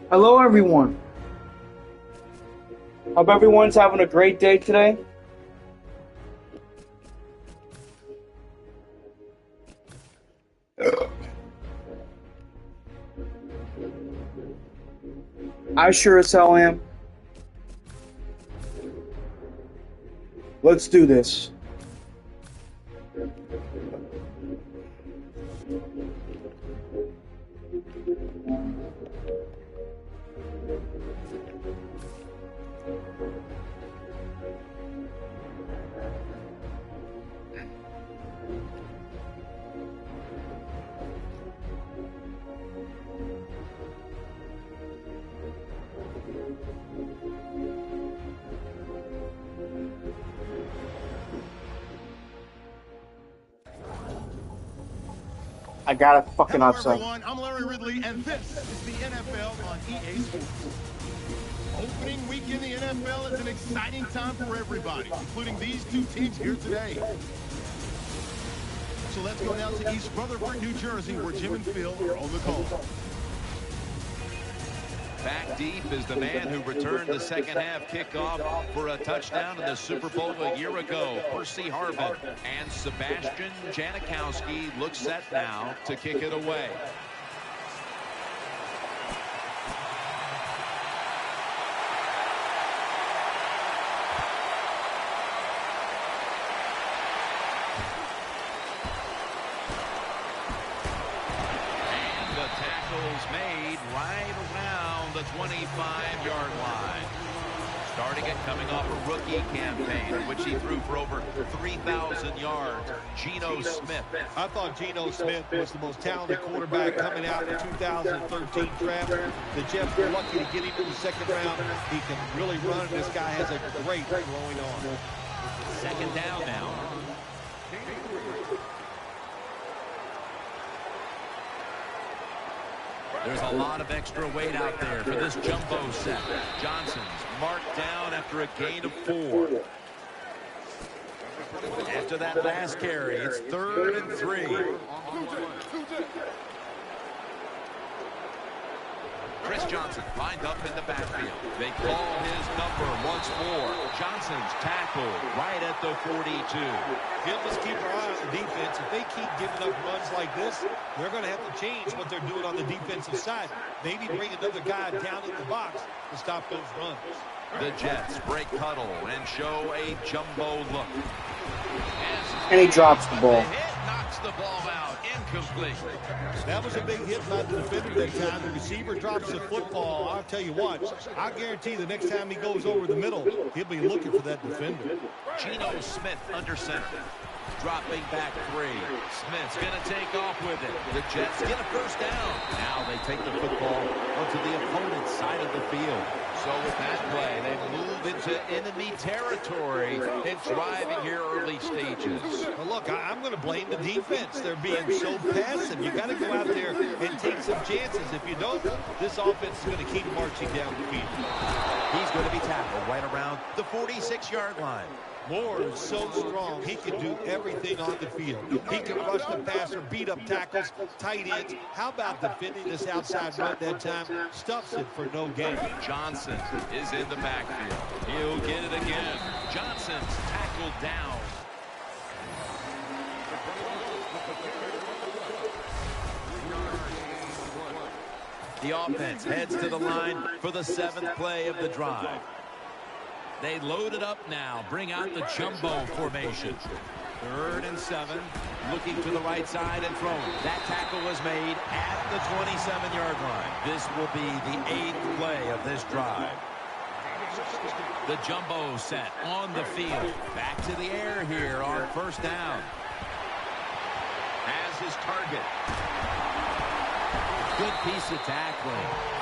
Hello, everyone. Hope everyone's having a great day today. I sure as hell am. Let's do this. I got a fucking upset. Hello everyone, I'm Larry Ridley, and this is the NFL on EA Sports. Opening week in the NFL is an exciting time for everybody, including these two teams here today. So let's go down to East Rutherford, New Jersey, where Jim and Phil are on the call. Back deep is the man who returned the second half kickoff for a touchdown in the Super Bowl a year ago, Percy Harvin. And Sebastian Janikowski looks set now to kick it away. And the tackle's made right around the 25-yard line. Starting it coming off a rookie campaign in which he threw for over 3,000 yards. Geno Smith. I thought Geno Smith was the most talented quarterback coming out in the 2013 draft. The Jets were lucky to get him in the second round. He can really run. This guy has a great throwing arm. Second down now. There's a lot of extra weight out there for this jumbo set. Johnson's marked down after a gain of 4. After that last carry, it's 3rd and 3. Chris Johnson lined up in the backfield. They call his number once more. Johnson's tackled right at the 42. He'll just keep our eye on the defense. If they keep giving up runs like this, they're going to have to change what they're doing on the defensive side. Maybe bring another guy down in the box to stop those runs. The Jets break huddle and show a jumbo look. And he drops the ball. Knocks the ball out. Incomplete. That was a big hit by the defender that time. The receiver drops the football. I'll tell you what, I guarantee the next time he goes over the middle, he'll be looking for that defender. Geno Smith under center. Dropping back 3. Smith's going to take off with it. The Jets get a first down. Now they take the football onto the opponent's side of the field. So with that play, they move into enemy territory and driving here early stages. Well, look, I'm going to blame the defense. They're being so passive. You got to go out there and take some chances. If you don't, this offense is going to keep marching down the field. He's going to be tackled right around the 46-yard line. Moore is so strong, he can do everything on the field. He can rush the passer, beat up tackles, tight ends. How about defending this outside run that time? Stuffs it for no gain. Johnson is in the backfield. He'll get it again. Johnson's tackled down. The offense heads to the line for the 7th play of the drive. They load it up now, bring out the jumbo formation. 3rd and 7, looking to the right side and throwing. That tackle was made at the 27-yard line. This will be the 8th play of this drive. The jumbo set on the field. Back to the air here on first down. Has his target. Good piece of tackling.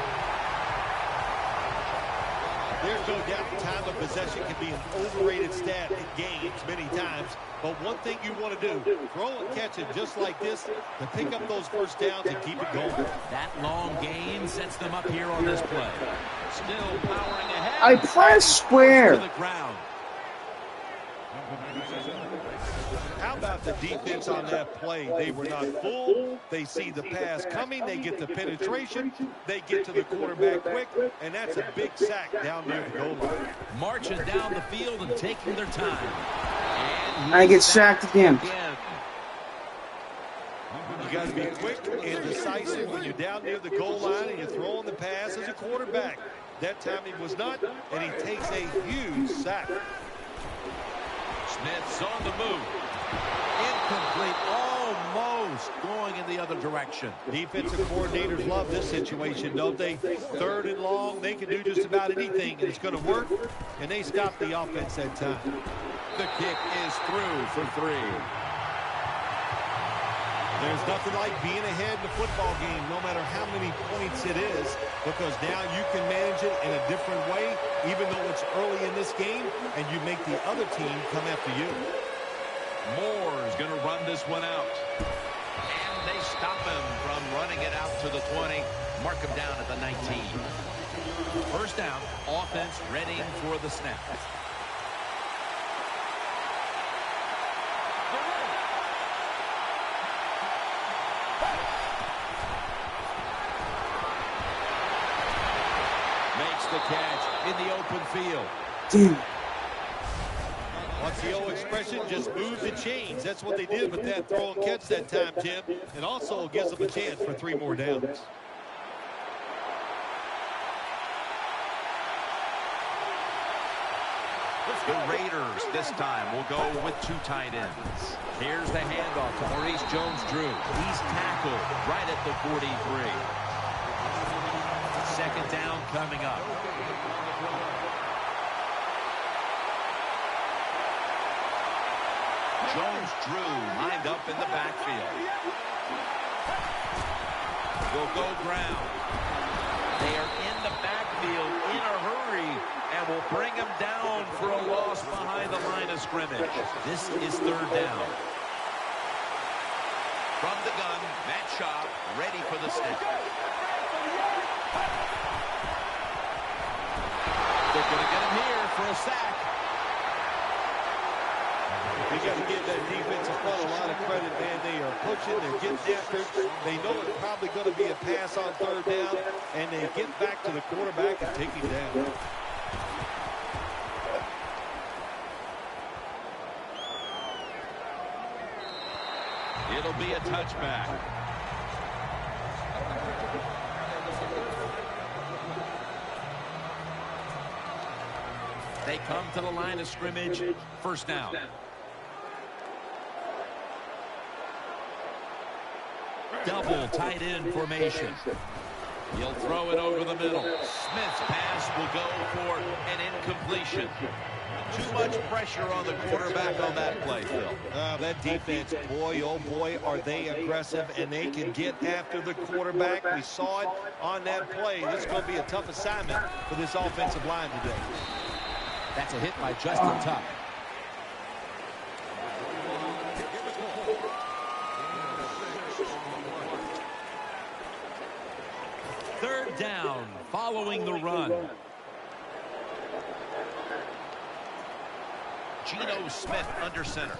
There's no doubt time of possession can be an overrated stat in games many times. But one thing you want to do, throw and catch it just like this to pick up those first downs and keep it going. That long gain sets them up here on this play. Still powering ahead. I press square. To the ground. How about the defense on that play? They were not fooled. They see the pass coming. They get the penetration. They get to the quarterback quick, and that's a big sack down near the goal line. Marching down the field and taking their time. And I get sacked again. You got to be quick and decisive when you're down near the goal line and you're throwing the pass as a quarterback. That time he was not, and he takes a huge sack. Smith's on the move. Incomplete, almost going in the other direction. Defensive coordinators love this situation, don't they? 3rd and long, they can do just about anything, and it's going to work, and they stop the offense that time. The kick is through for 3. There's nothing like being ahead in the football game, no matter how many points it is, because now you can manage it in a different way, even though it's early in this game, and you make the other team come after you. Moore is going to run this one out. And they stop him from running it out to the 20. Mark him down at the 19. First down, offense ready for the snap. Makes the catch in the open field. Dude. What's the old expression? Just move the chains. That's what they did with that throw and catch that time, Jim. It also gives them a chance for 3 more downs. The Raiders this time will go with 2 tight ends. Here's the handoff to Maurice Jones-Drew. He's tackled right at the 43. Second down coming up. Jones-Drew lined up in the backfield. Will go ground. They are in the backfield in a hurry and will bring him down for a loss behind the line of scrimmage. This is 3rd down. From the gun, Matt Schaub ready for the snap. They're going to get him here for a sack. You got to give that defensive front a lot of credit, man. They are pushing, they're getting after it. They know it's probably going to be a pass on 3rd down, and they get back to the quarterback and take him down. It'll be a touchback. They come to the line of scrimmage. First down. Double tight end formation. He'll throw it over the middle. Smith's pass will go for an incompletion. Too much pressure on the quarterback on that play, Phil. That defense, boy, oh boy, are they aggressive, and they can get after the quarterback. We saw it on that play. This is going to be a tough assignment for this offensive line today. That's a hit by Justin Tuck. Third down, following the run. Geno Smith under center.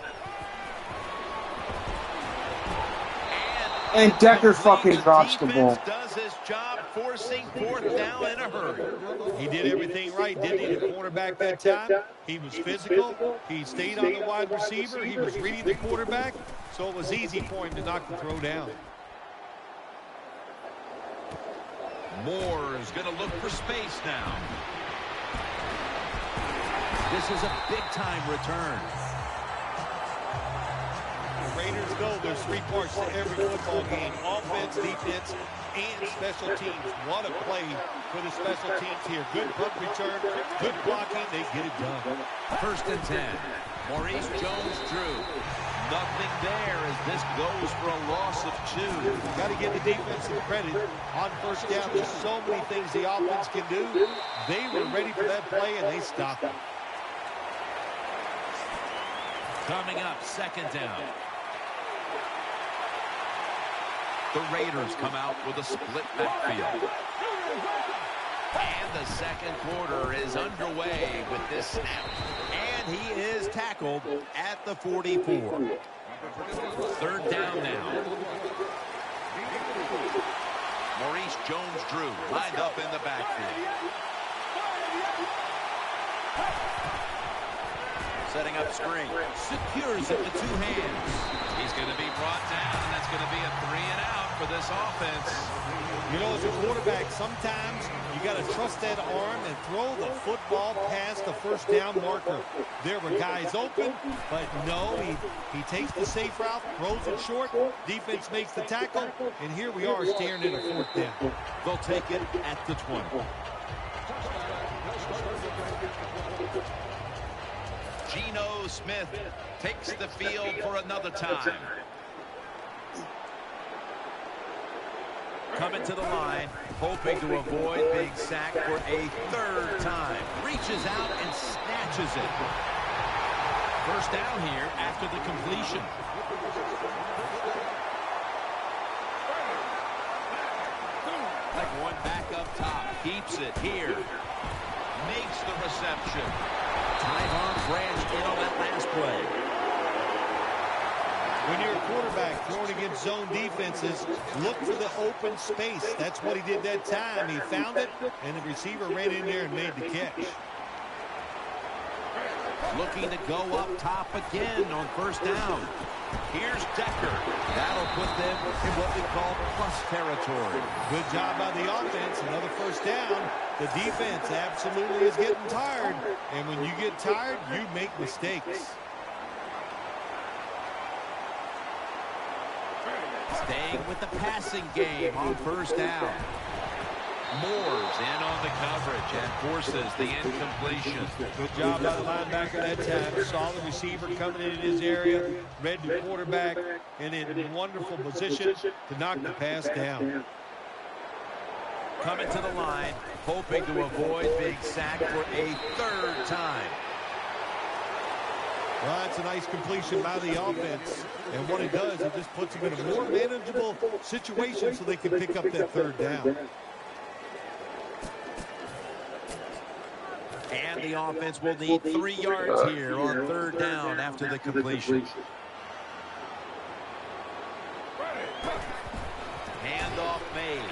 And Decker fucking drops the ball. Does his job forcing 4th down in a hurry. He did everything right, didn't he? The quarterback that time. He was physical. He stayed on the wide receiver. He was reading the quarterback, so it was easy for him to knock the throw down. Moore is going to look for space now. This is a big-time return. The Raiders know there's 3 parts to every football game: offense, defense, and special teams. What a play for the special teams here. Good punt return, good blocking. They get it done. 1st and 10. Maurice Jones-Drew. Nothing there as this goes for a loss of 2. Got to give the defense some credit. On 1st down, there's so many things the offense can do. They were ready for that play, and they stopped it. Coming up, 2nd down. The Raiders come out with a split backfield. And the 2nd quarter is underway with this snap. And And he is tackled at the 44. Third down now. Maurice Jones-Drew lined up in the backfield. Setting up screen. Secures it with two hands. He's going to be brought down, and that's going to be a 3-and-out for this offense. You know, as a quarterback, sometimes you got to trust that arm and throw the football past the first down marker. There were guys open, but no, he takes the safe route, throws it short, defense makes the tackle, and here we are staring at a fourth down. They'll take it at the 20. Geno Smith takes the field for another time. Coming to the line, hoping to avoid being sacked for a third time. Reaches out and snatches it. First down here after the completion. Like one back up top. Keeps it here. Makes the reception. Tyvon Branch in on that last play. When you're a quarterback throwing against zone defenses, look for the open space. That's what he did that time. He found it, and the receiver ran in there and made the catch. Looking to go up top again on first down. Here's Decker. That'll put them in what we call plus territory. Good job by the offense. Another first down. The defense absolutely is getting tired. And when you get tired, you make mistakes. Staying with the passing game on first down. Moore's in on the coverage and forces the incompletion. Good job by the linebacker that time. Saw the receiver coming in his area, read the quarterback, and in wonderful position to knock the pass down. Coming to the line, hoping to avoid being sacked for a third time. Well, that's a nice completion by the offense. And what it does, it just puts them in a more manageable situation so they can pick up that third down. And the offense will need 3 yards here on third down after the completion. Handoff made.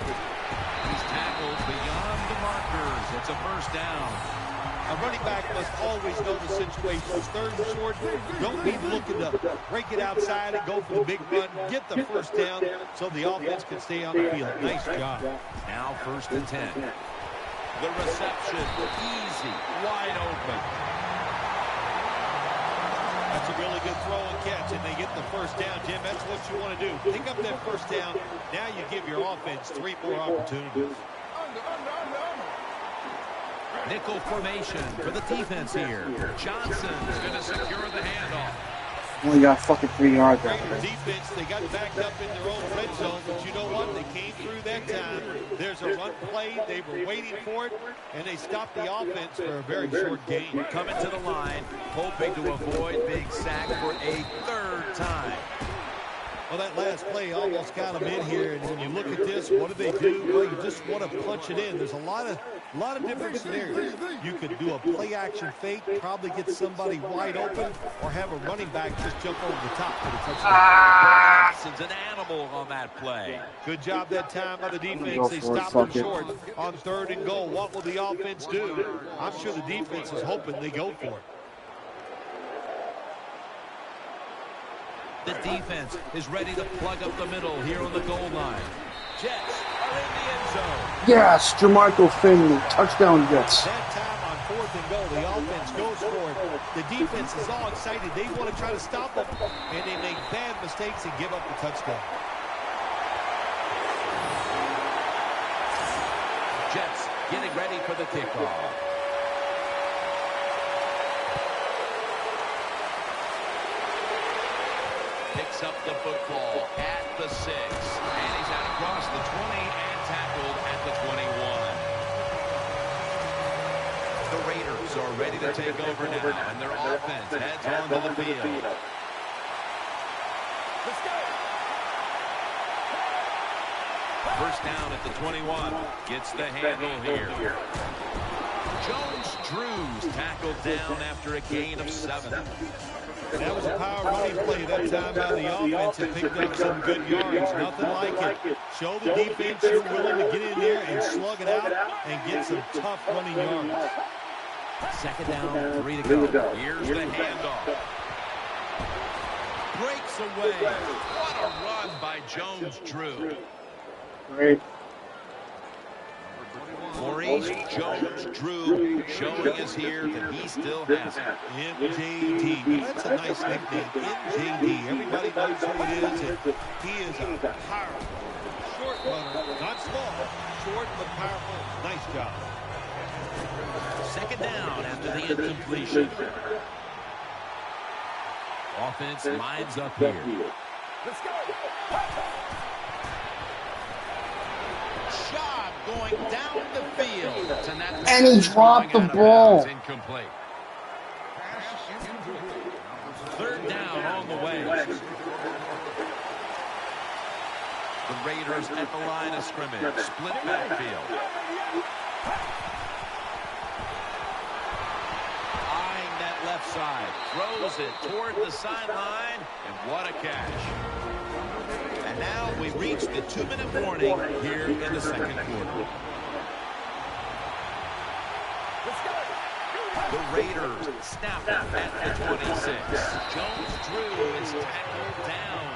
He's tackled beyond the markers. It's a first down. A running back must always know the situation. It's third and short. Don't be looking to break it outside and go for the big run. Get the first down so the offense can stay on the field. Nice job. Now first and 10. The reception, easy, wide open. That's a really good throw and catch, and they get the first down, Jim. That's what you want to do. Pick up that first down. Now you give your offense 3 more opportunities. Nickel formation for the defense here. Johnson's going to secure the handoff. Only got fucking 3 yards out Great there. defense. They got backed up in their own red zone, but you know what? They came through that time. There's a run play. They were waiting for it, and they stopped the offense for a very short gain. Coming to the line, hoping to avoid being sacked for a third time. Well, that last play almost got them in here, and when you look at this, what do they do? Well, you just want to punch it in. There's a lot of different scenarios. You could do a play-action fake, probably get somebody wide open, or have a running back just jump over the top for the touchdown. It's an animal on that play. Good job that time by the defense. They stopped them short on third and goal. What will the offense do? I'm sure the defense is hoping they go for it. The defense is ready to plug up the middle here on the goal line. Jets are in the end zone. Yes, Jermichael Finley, touchdown Jets. That time on fourth and goal, the offense goes for it. The defense is all excited. They want to try to stop them, and they make bad mistakes and give up the touchdown. Jets getting ready for the kickoff. Picks up the football at the 6. And he's out across the 20 and tackled at the 21. The Raiders are ready to take over now, and their offense heads onto the field. Let's go. First down at the 21. Gets the handle here. Jones-Drew's tackled down after a gain of 7. That was a power running play that time by the offense and picked up some good yards. Nothing like it. Show the defense you're willing to get in there and slug it out and get some tough running yards. Second down, 3 to go. Here's the handoff. Breaks away. What a run by Jones-Drew. Great. Maurice Jones-Drew showing us here that he still has it. MJD. That's a nice nickname. MJD. Everybody knows who it is. And he is a powerful, short runner. Not small. Short but powerful. Nice job. Second down after the incompletion. Offense lines up here. Let's go. Shot going down the field. And he dropped the ball. Incomplete. Third down on the way. The Raiders at the line of scrimmage. Split backfield. Left side, throws it toward the sideline, and what a catch. And now we reach the 2-minute warning here in the second quarter. The Raiders snap it at the 26. Jones-Drew is tackled down.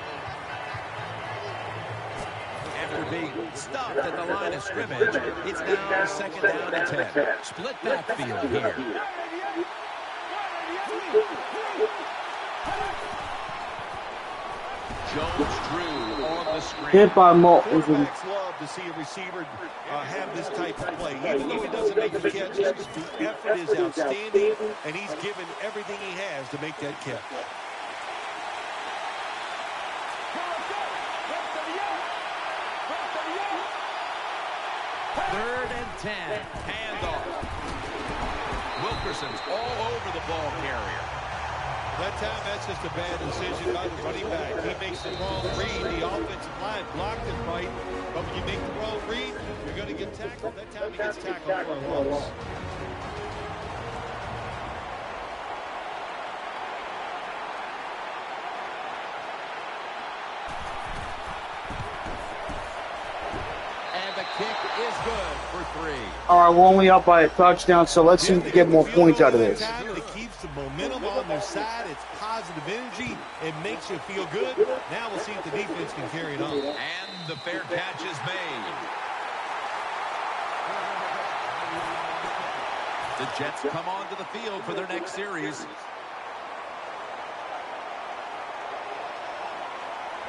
After being stopped at the line of scrimmage, it's now second down and 10. Split backfield here. Jones-Drew on the screen. Hit by Mo. Quarterbacks love to see a receiver have this type of play. Even though he doesn't make the catch, the effort is outstanding, and he's given everything he has to make that catch. Third and 10. Handoff. Wilkerson's all over the ball carrier. That time, that's just a bad decision by the running back. He makes the wrong read. The offensive line blocked it right. But when you make the wrong read, you're going to get tackled. That time he gets tackled for a loss. And the kick is good for 3. All right, we're only up by a touchdown, so let's see if we can get more points out of this. It keeps the momentum on their side. It's positive energy. It makes you feel good. Now we'll see if the defense can carry it on. And the fair catch is made. The Jets come onto the field for their next series.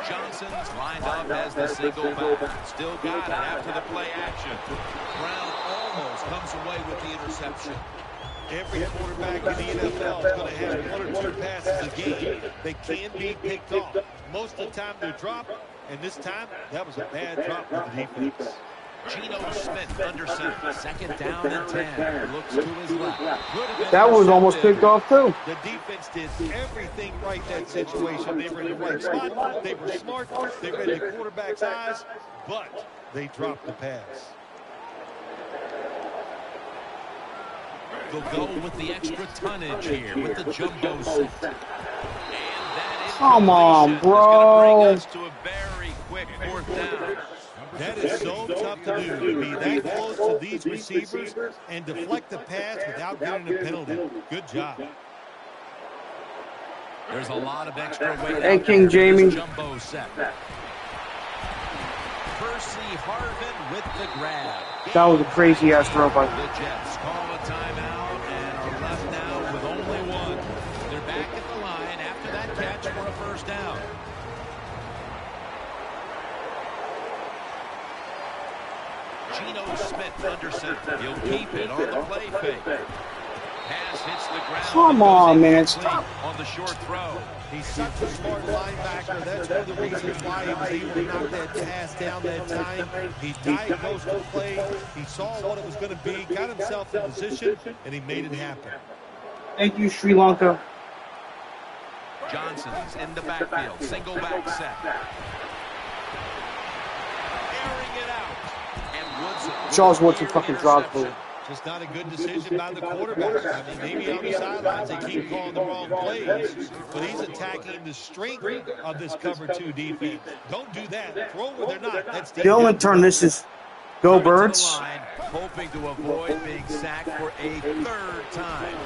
Johnson's lined up as the single back. Still got it after the play action. Brown almost comes away with the interception. Every quarterback in the NFL is going to have 1 or 2 passes a game that can be picked off. Most of the time they're dropped, and this time that was a bad drop for the defense. Geno Smith under center. Second down and 10. Looks to his left. That was almost picked off, too. The defense did everything right that situation. They were in the right spot. They were smart. They read the quarterback's eyes, but they dropped the pass. They'll go with the extra tonnage here with the jumbo set. And that Come on, bro. is going to bring us to a very quick 4th down. That is so tough to do, to be that close to these receivers and deflect the pass without getting a penalty. Good job. There's a lot of extra weight. Hey, King Jamie. Jumbo set. Percy Harvin with the grab. That was a crazy-ass throw by The Jets call a timeout and are left now with only 1. They're back at the line after that catch for a first down. Geno Smith under center. He'll keep it on the play fake. Pass hits the ground. Come on, man. Stop. On the short throw. He's such a smart linebacker. That's one of the reasons why he was able to knock that pass down that time. He diagnosed the play. He saw what it was going to be, got himself in position, and he made it happen. Thank you, Sri Lanka. Johnson's in the backfield. Single back set. Airing it out. And Woodson. Charles Woodson fucking dropped through. Just not a good decision by the quarterback. I mean, maybe on the sidelines they keep calling the wrong plays, but he's attacking the strength of this cover 2 defense. Don't do that. Throw where they're not. That's Dylan turn this is go Birds. Line, hoping to avoid being sacked for a 3rd time.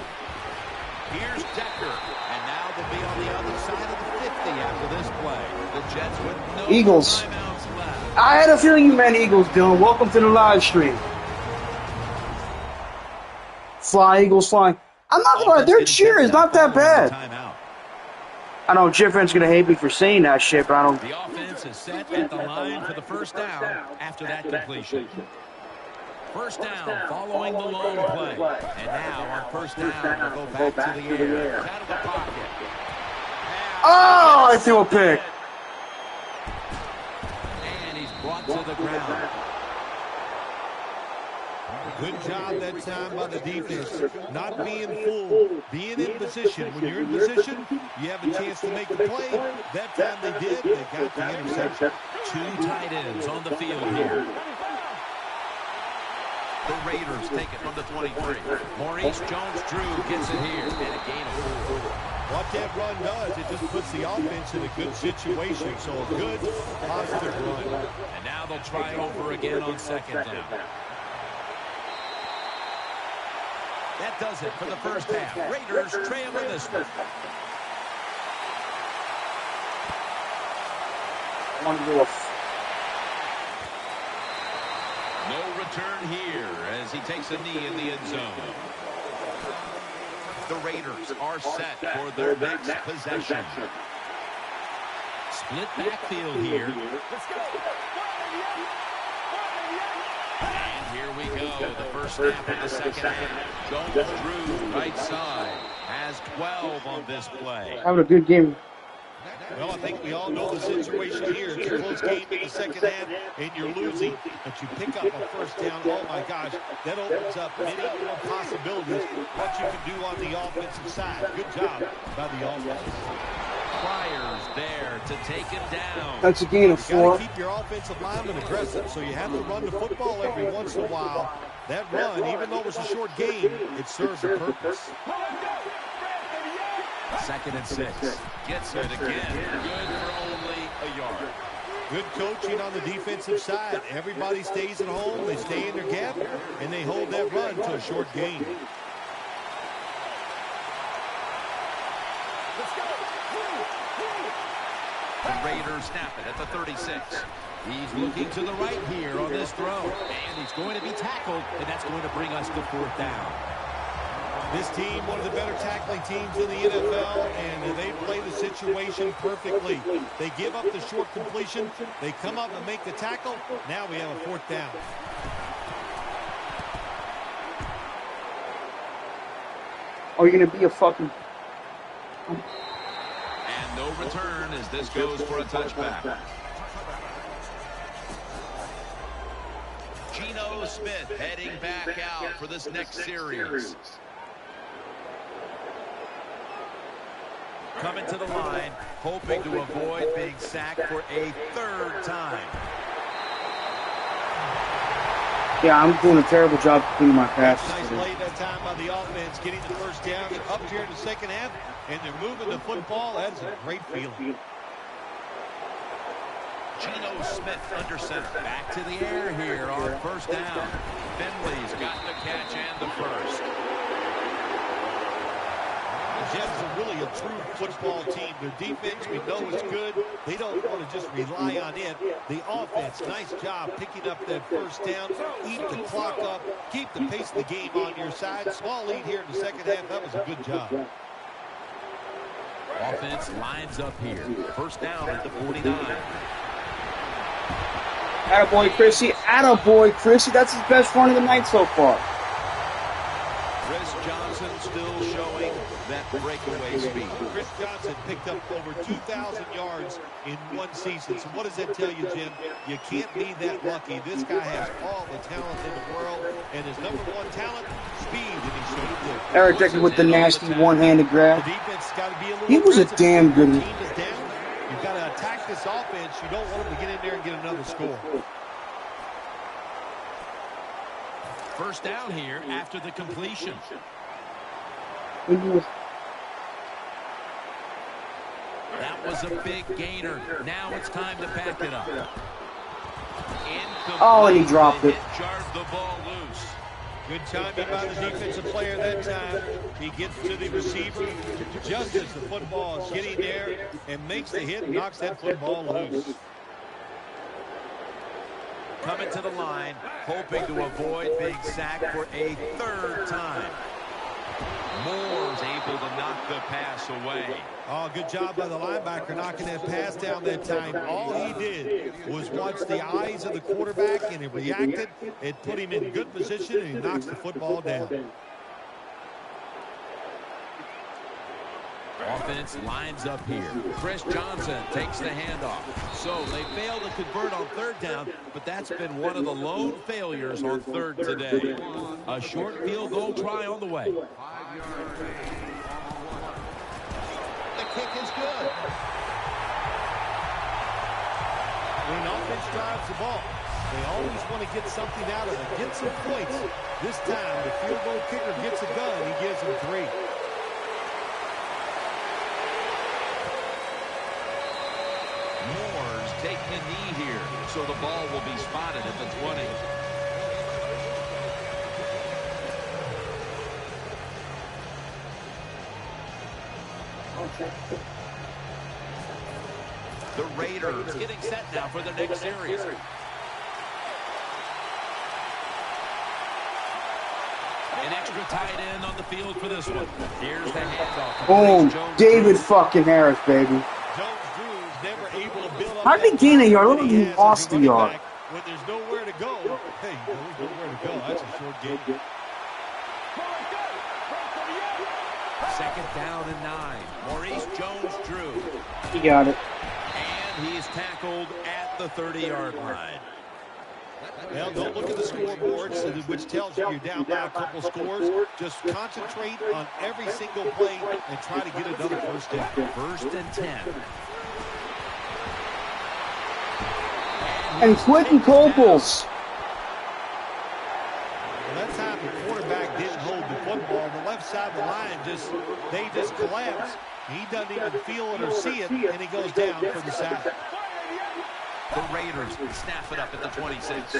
Here's Decker, and now they'll be on the other side of the 50 after this play. The Jets with no Eagles. timeouts left. I had a feeling you meant Eagles, Dylan. Welcome to the live stream. Fly, Eagles flying. I'm not gonna lie, their cheer is not that bad. I know Jet fans gonna hate me for saying that shit, but I don't. The offense is set at the line for the first down after that completion. First down following the long play. And now on first down, we'll go back to the air. Out of the pocket. Oh, I threw a pick. And he's brought to the ground. Good job that time by the defense. Not being full, being in position. When you're in position, you have a chance to make the play. That time they did. They got the interception. 2 tight ends on the field here. The Raiders take it from the 23. Maurice Jones-Drew gets it here. And a gain of 4. What that run does, it just puts the offense in a good situation. So a good, positive run. And now they'll try it over again on 2nd down. That does it for the first half. Raiders trail in this one. No return here as he takes a knee in the end zone. The Raiders are set for their next possession. Split backfield here. Let's go. And here we go. The first snap of the second half. Jones-Drew, right side, has 12 on this play. Having a good game. Well, I think we all know the situation here. It's a close game in the second half, and you're losing. But you pick up a first down. Oh, my gosh. That opens up many more possibilities what you can do on the offensive side. Good job by the offense. Flyers there to take him down. That's a gain of 4. You got to keep your offensive lineman aggressive, so you have to run the football every once in a while. That run, even though it was a short game, it serves a purpose. 2nd and 6. Gets it again. Good for only a yard. Good coaching on the defensive side. Everybody stays at home. They stay in their gap, and they hold that run to a short gain. The Raiders snap it at the 36. He's looking to the right here on this throw. And he's going to be tackled, and that's going to bring us to 4th down. This team, one of the better tackling teams in the NFL, and they play the situation perfectly. They give up the short completion. They come up and make the tackle. Now we have a 4th down. Oh, you're going to be a fucking... And no return as this goes for a touchback. Geno Smith heading back out for this next series. Coming to the line, hoping to avoid being sacked for a 3rd time. Yeah, I'm doing a terrible job cleaning my passes. Nice play that time by the offense, getting the first down and up here in the second half, and they're moving the football. That's a great feeling. Geno Smith under center. Back to the air here on first down. Finley's got the catch and the first. The Jets are really a true football team. Their defense, we know is good. They don't want to just rely on it. The offense, nice job picking up that first down, eat the clock up, keep the pace of the game on your side. Small lead here in the second half. That was a good job. Offense lines up here. First down at the 49. Attaboy, Chrissy. Attaboy, Chrissy. That's his best run of the night so far. Chris Johnson still showing that breakaway speed. Chris Johnson picked up over 2,000 yards in one season. So what does that tell you, Jim? You can't be that lucky. This guy has all the talent in the world, and his number one talent, speed, and he showed it there. Eric Decker with the nasty one-handed grab. The defense got to be a little He was a aggressive. damn good The team is down. You've got to attack this offense. You don't want them to get in there and get another score. First down here after the completion. That was a big gainer. Now it's time to back it up. Oh, and he dropped it. Jarred the ball loose. Good timing by the defensive player that time. He gets to the receiver just as the football is getting there and makes the hit and knocks that football loose. Coming to the line, hoping to avoid being sacked for a third time. Moore's able to knock the pass away. Oh, good job by the linebacker knocking that pass down that time. All he did was watch the eyes of the quarterback, and he reacted. It put him in good position, and he knocks the football down. Offense lines up here. Chris Johnson takes the handoff. So they fail to convert on third down, but that's been one of the lone failures on third today. A short field goal try on the way. The kick is good. When an offense drives the ball, they always want to get something out of it, get some points. This time, the field goal kicker gets a gun. He gives him 3. Moore's taking a knee here, so the ball will be spotted at the 20. The Raiders getting set now for the next series. An extra tight end on the field for this one. Here's the handoff. Boom. David fucking Harris, baby. Never able to build up. How did he gain a yard? Look, he lost a yard. When there's nowhere to go, hey, there's nowhere to go. That's a short game. Second down and 9. Maurice Jones-Drew. He got it. And he's tackled at the 30-yard line. Well, don't look at the scoreboards, which tells you you're down by a couple scores. Just concentrate on every single play and try to get another first down. First and 10. And Quentin Coples. Well, that time the quarterback didn't hold the football. The left side of the line they just collapse. He doesn't even feel it or see it, and he goes down for the sack. The Raiders snap it up at the 26.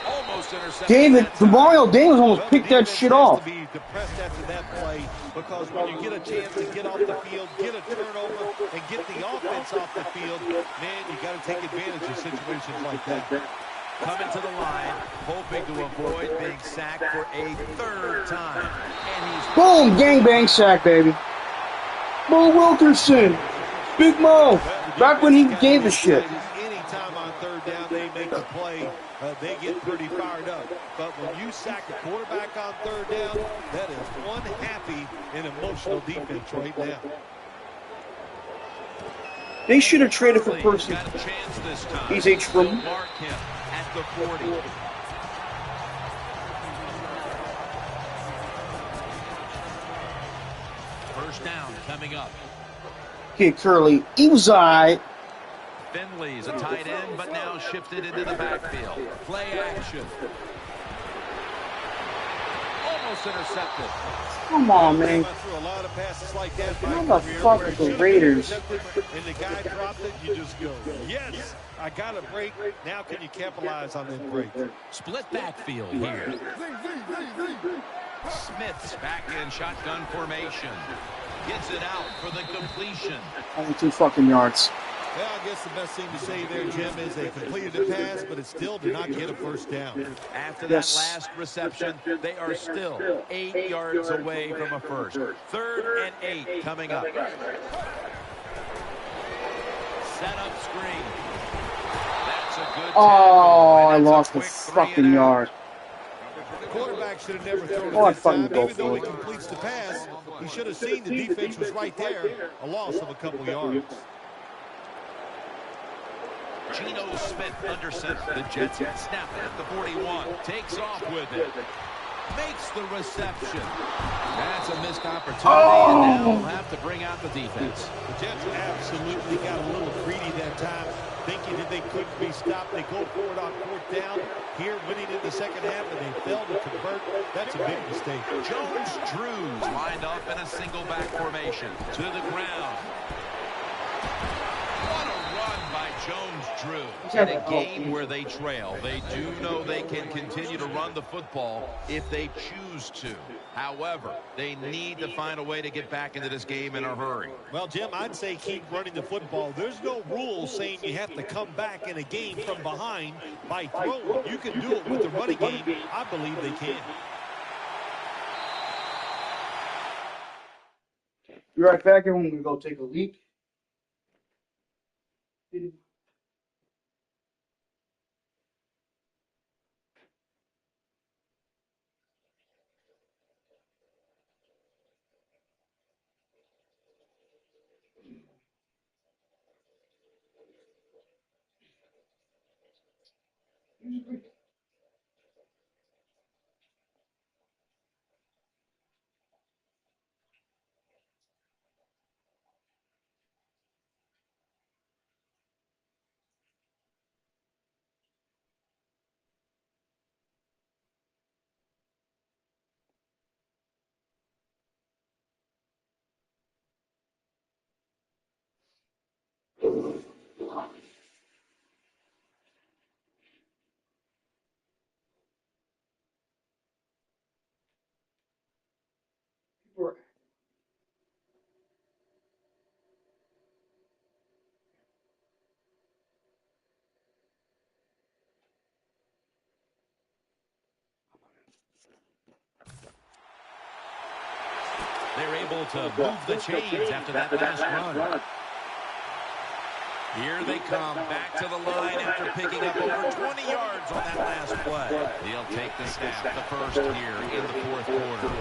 Almost intercepted. David, Mario Davis almost picked that shit off. To be depressed after that play, because when you get a chance to get off the field, get a turnover, and get the offense off the field, man, you got to take advantage of situations like that. Coming to the line, hoping to avoid being sacked for a third time. And he's boom, gangbang sack, baby. Mo Wilkerson, Big Mo, back when he gave a shit. Anytime on third down they make a play, they get pretty fired up. But when you sack a quarterback on third down, that is one happy and emotional defense right now. They should have traded for Percy. got a chance this time. He's H from. Mark him at the 40. First down coming up. Okay, Curly, he was alright. Finley's a tight end, but now shifted into the backfield. Play action. Almost intercepted. Come on, man. Through a lot of passes like that. How the fuck are the Raiders? And the guy dropped it, you just go, yes, I got a break. Now can you capitalize on that break? Split backfield here. Smith's back in shotgun formation. Gets it out for the completion. Only 2 fucking yards. Well, I guess the best thing to say there, Jim, is they completed the pass, but it still did not get a first down. After that last reception, they are still 8 yards away from a first. 3rd and 8 coming up. Set up screen. That's a good Oh, I lost the fucking yard. The quarterback should have never thrown Oh, I it that fucking time. go Even though for he it. completes the pass, he should have seen the defense was right there. A loss of a couple yards. Geno Smith under center. The Jets snap it at the 41. Takes off with it. Makes the reception. That's a missed opportunity, and now we'll have to bring out the defense. The Jets absolutely got a little greedy that time. thinking that they couldn't be stopped. They go for it on fourth down. Here, winning in the second half, and they failed to convert. That's a big mistake. Jones-Drews lined up in a single back formation to the ground. What a run by Jones-Drews. In a game where they trail, they do know they can continue to run the football if they choose to. However, they need to find a way to get back into this game in a hurry. Well, Jim, I'd say keep running the football. There's no rule saying you have to come back in a game from behind by throwing. You can do it with the running game. I believe they can. Be right back, and we're going to go take a leak. They're able to move the chains after that last run. Here they come back to the line after picking up over 20 yards on that last play. He'll take the snap, the first here in the fourth quarter.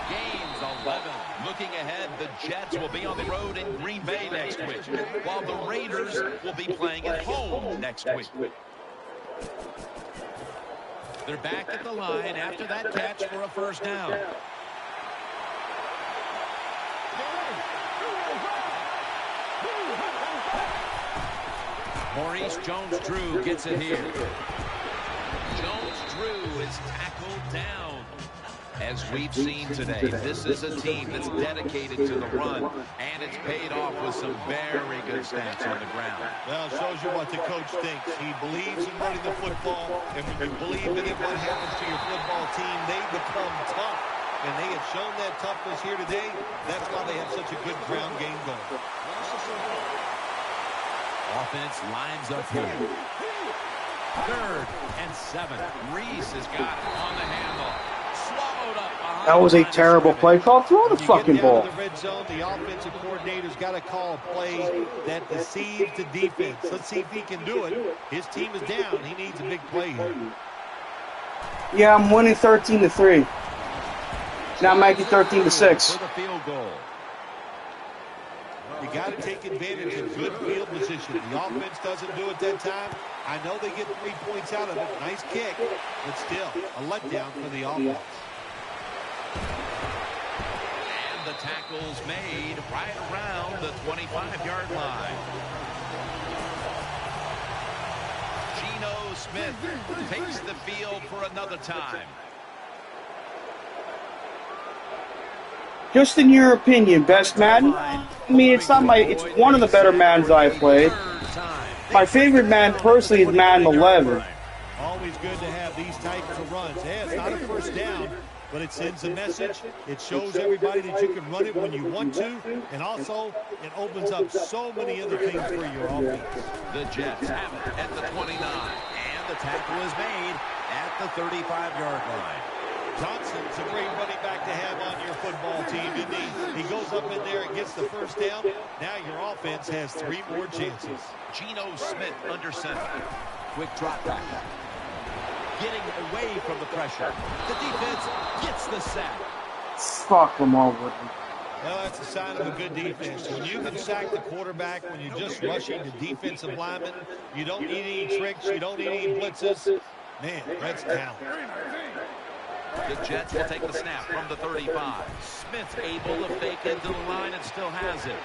Gains 11. Looking ahead, the Jets will be on the road in Green Bay next week, while the Raiders will be playing at home next week. They're back at the line after that catch for a first down. Maurice Jones-Drew gets it here. Jones-Drew is tackled down. As we've seen today, this is a team that's dedicated to the run, and it's paid off with some very good stats on the ground. Well, it shows you what the coach thinks. He believes in running the football, and when you believe in it, what happens to your football team, they become tough. And they have shown that toughness here today. That's why they have such a good ground game going. Offense lines up here. 3rd and 7. Reese has got it on the handle. Swallowed up behind. That was a terrible play call. Throw the fucking ball. In the red zone, the offensive coordinator's got to call a play that deceives the defense. Let's see if he can do it. His team is down. He needs a big play here. Yeah, I'm winning 13-3. Now I'm making 13-6. For the field goal. You got to take advantage of good field position. The offense doesn't do it that time. I know they get 3 points out of it. Nice kick, but still a letdown for the offense. And the tackle's made right around the 25-yard line. Geno Smith takes the field for another time. Just in your opinion, best Madden? I mean, it's not my. It's one of the better Maddens I've played. My favorite Madden, personally, is Madden 11. Always good to have these types of runs. Yeah, it's not a first down, but it sends a message. It shows everybody that you can run it when you want to, and also it opens up so many other things for your offense. The Jets have it at the 29, and the tackle is made at the 35-yard line. Johnson's a great running back to have on your football team, isn't he? He goes up in there and gets the first down. Now your offense has 3 more chances. Geno Smith under center. Quick drop back. Getting away from the pressure. The defense gets the sack. Fuck them all with them. Well, that's a sign of a good defense. When you can sack the quarterback, when you're just rushing the defensive lineman, you don't need any tricks, you don't need any blitzes. Man, that's talent. The Jets will take the snap from the 35. Smith able to fake into the line and still has it.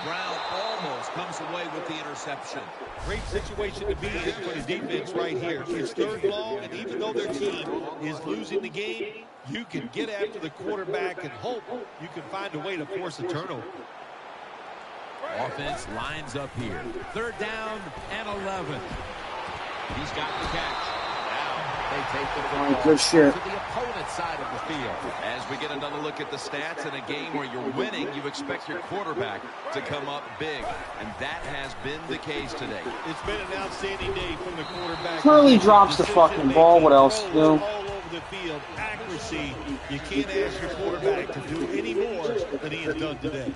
Brown almost comes away with the interception. Great situation to be in for the defense right here. It's third long, and even though their team is losing the game, you can get after the quarterback and hope you can find a way to force a turnover. Offense lines up here. Third down and 11. He's got the catch. Now they take the football good shit. to the opponent's side of the field. As we get another look at the stats, in a game where you're winning, you expect your quarterback to come up big. And that has been the case today. It's been an outstanding day from the quarterback. Curly drops the fucking ball. What else to do? All over the field. Accuracy. You can't ask your quarterback to do any more than he has done today.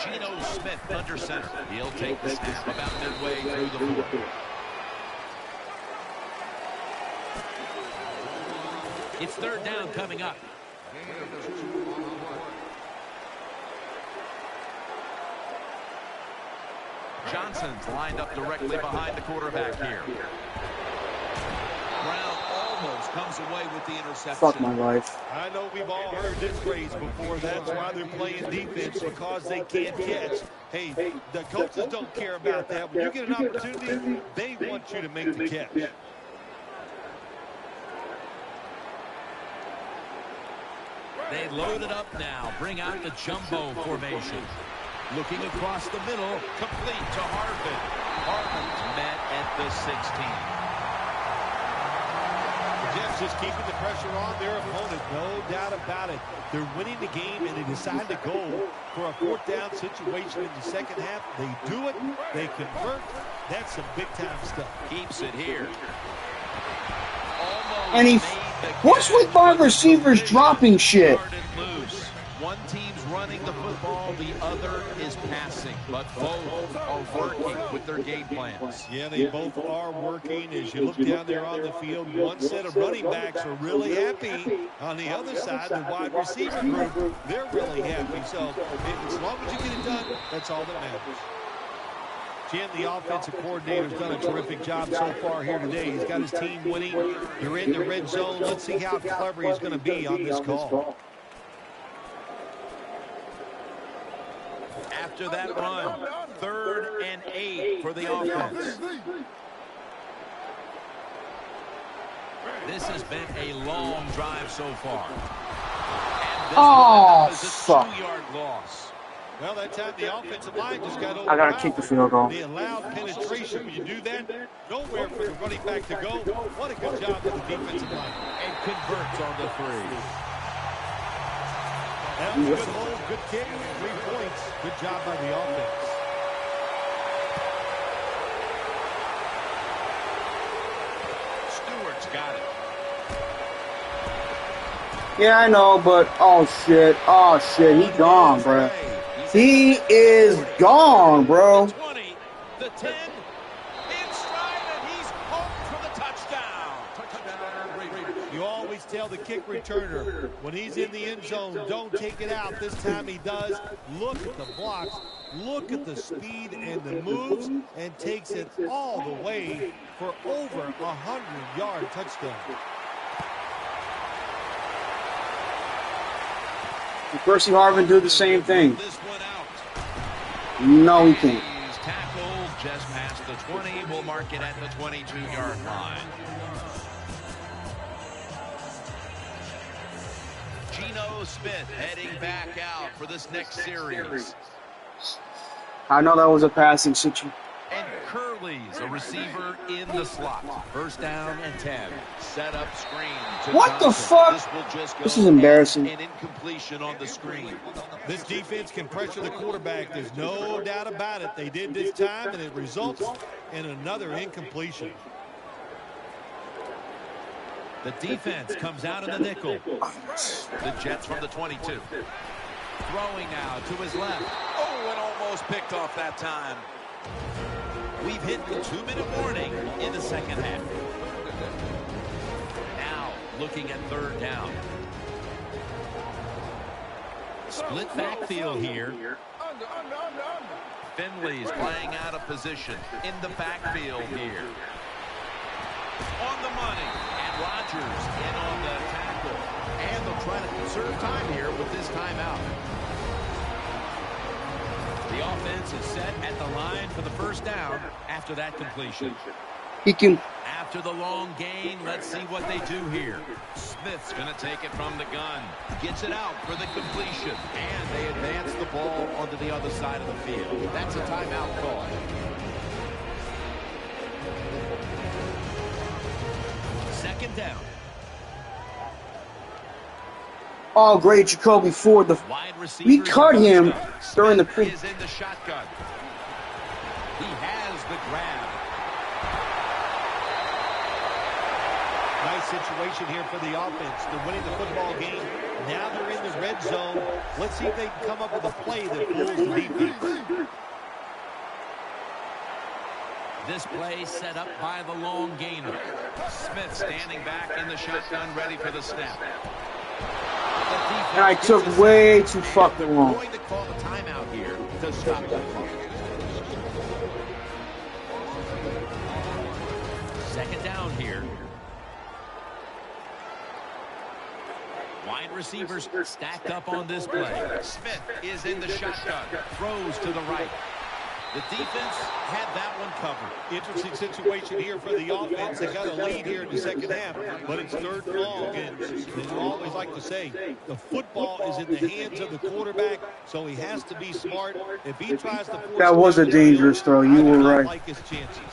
Geno Smith under center. He'll take the snap about midway through the fourth. It's third down coming up. Johnson's lined up directly behind the quarterback here. Brown almost comes away with the interception. Fuck my life. I know we've all heard this phrase before. That's why they're playing defense, because they can't catch. Hey, the coaches don't care about that. When you get an opportunity, they want you to make the catch. They load it up now. Bring out the jumbo formation. Looking across the middle. Complete to Harvin. Harvin's met at the 16. Jets just keeping the pressure on their opponent, no doubt about it. They're winning the game, and they decide to go for a fourth down situation in the second half. They do it. They convert. That's some big-time stuff. Keeps it here. And he, what's with my receivers dropping shit? Loose. One team's running the football, the other is passing, but both are working with their game plans. Yeah, they both are working. As you look down there on the field, one set of running backs are really happy. On the other side, the wide receiver group, they're really happy. So as long as you get it done, that's all that matters. Jim, the offensive coordinator, has done a terrific job so far here today. He's got his team winning. They're in the red zone. Let's see how clever he's going to be on this call. After that run, 3rd and 8 for the offense. This has been a long drive so far. And this fuck. A 2-yard loss. Well, that time the offensive line just got over. I gotta kick the field goal. They allowed penetration. When you do that, nowhere for the running back to go. What a good job of the defensive line. And converts on the 3. That was a good hold, good kick, 3 points. Good job by the offense. Stewart's got it. Yeah, I know, but oh shit, he gone, bro. He is gone, bro. The 20, the 10, in stride, and he's home for the touchdown. You always tell the kick returner, when he's in the end zone, don't take it out. This time he does. Look at the blocks. Look at the speed and the moves, and takes it all the way for over a 100-yard touchdown. Percy Harvin do the same thing. No, he can't. He's tackled just past the 20. We'll mark it at the 22-yard line. Geno Smith heading back out for this next series. I know that was a passing situation. And Curley's a receiver in the slot. First down and 10. Set up screen. What the fuck? This is embarrassing. An incompletion on the screen. This defense can pressure the quarterback. There's no doubt about it. They did this time, and it results in another incompletion. The defense comes out in the nickel. The Jets from the 22. Throwing now to his left. Oh, and almost picked off that time. We've hit the 2-minute warning in the second half. Now looking at third down. Split backfield here. Finley's playing out of position in the backfield here. on the money. And Rodgers in on the tackle. And they'll try to conserve time here with this timeout. The offense is set at the line for the first down after that completion. He can. After the long gain, let's see what they do here. Smith's going to take it from the gun. Gets it out for the completion. And they advance the ball onto the other side of the field. That's a timeout call. Second down. Oh, great, Jacoby Ford. We cut him during the pre. Is in the shotgun. He has the grab. Nice situation here for the offense. They're winning the football game. Now they're in the red zone. Let's see if they can come up with a play that fools the defense. This play set up by the long gainer. Smith standing back in the shotgun, ready for the snap. And I took way too fucking long. Going to call a timeout here to stop the clock. Second down here. Wide receivers stacked up on this play. Smith is in the shotgun. Throws to the right. The defense had that one covered. Interesting situation here for the offense. They got a lead here in the second half, but it's third and long. And as you always like to say, the football is in the hands of the quarterback, so he has to be smart. If he tries to force that was a dangerous throw. You were right. Like his chances.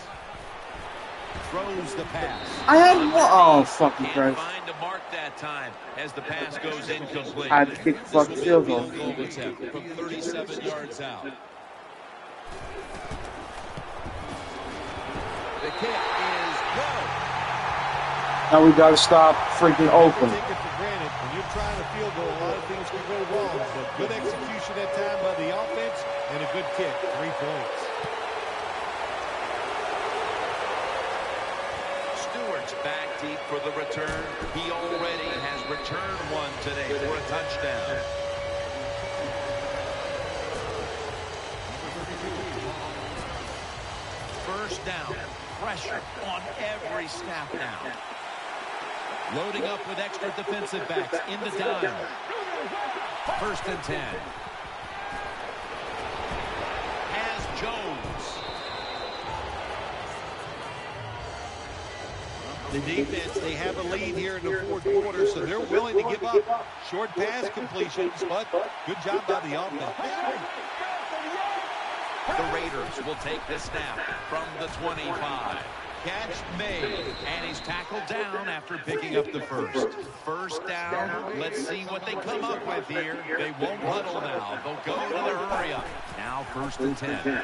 Throws the pass. I had one. Oh, fucking Can't Christ. find a mark that time as the pass goes incomplete. I had to kick the fucking field goal. From 37 yards out. The kick is good. Now we got to stop freaking Oakland. Take it for granted. When you're trying to field goal, a lot of things can go wrong. But good execution that time by the offense and a good kick. 3 points. Stewart's back deep for the return. He already has returned one today for a touchdown. First down. Pressure on every snap now. Loading up with extra defensive backs in the dime. First and 10. Has Jones. The defense, they have a lead here in the fourth quarter, so they're willing to give up short pass completions, but good job by the offense. The Raiders will take the snap from the 25. Catch made, and he's tackled down after picking up the first. First down. Let's see what they come up with here. They won't huddle now. They'll go to their hurry up. Now first and 10.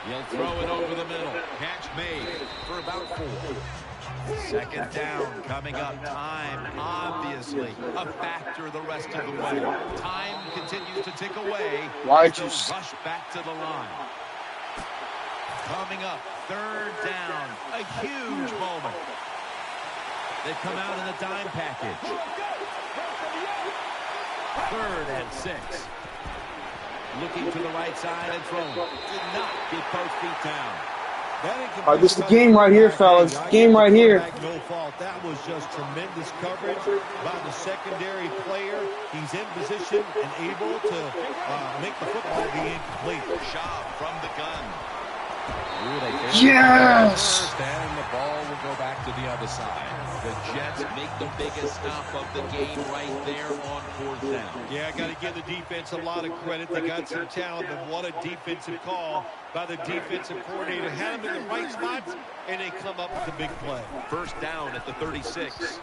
He'll throw it over the middle. Catch made for about 4. Second down coming up. Time, obviously, a factor the rest of the way. Time continues to tick away. Why'd you rush back to the line? Coming up, third down. A huge moment. They come out in the dime package. 3rd and 6. Looking to the right side and throwing. Did not get both feet down. All right, this is the game right here, fellas. Game right here. No fault. That was just tremendous coverage by the secondary player. He's in position and able to make the football be incomplete. Shot from the gun. Yes! And the ball will go back to the other side. The Jets make the biggest stop of the game right there on 4th down. Yeah, I got to give the defense a lot of credit. They got some talent, but what a defensive call by the defensive coordinator. Had them in the right spots, and they come up with a big play. First down at the 36.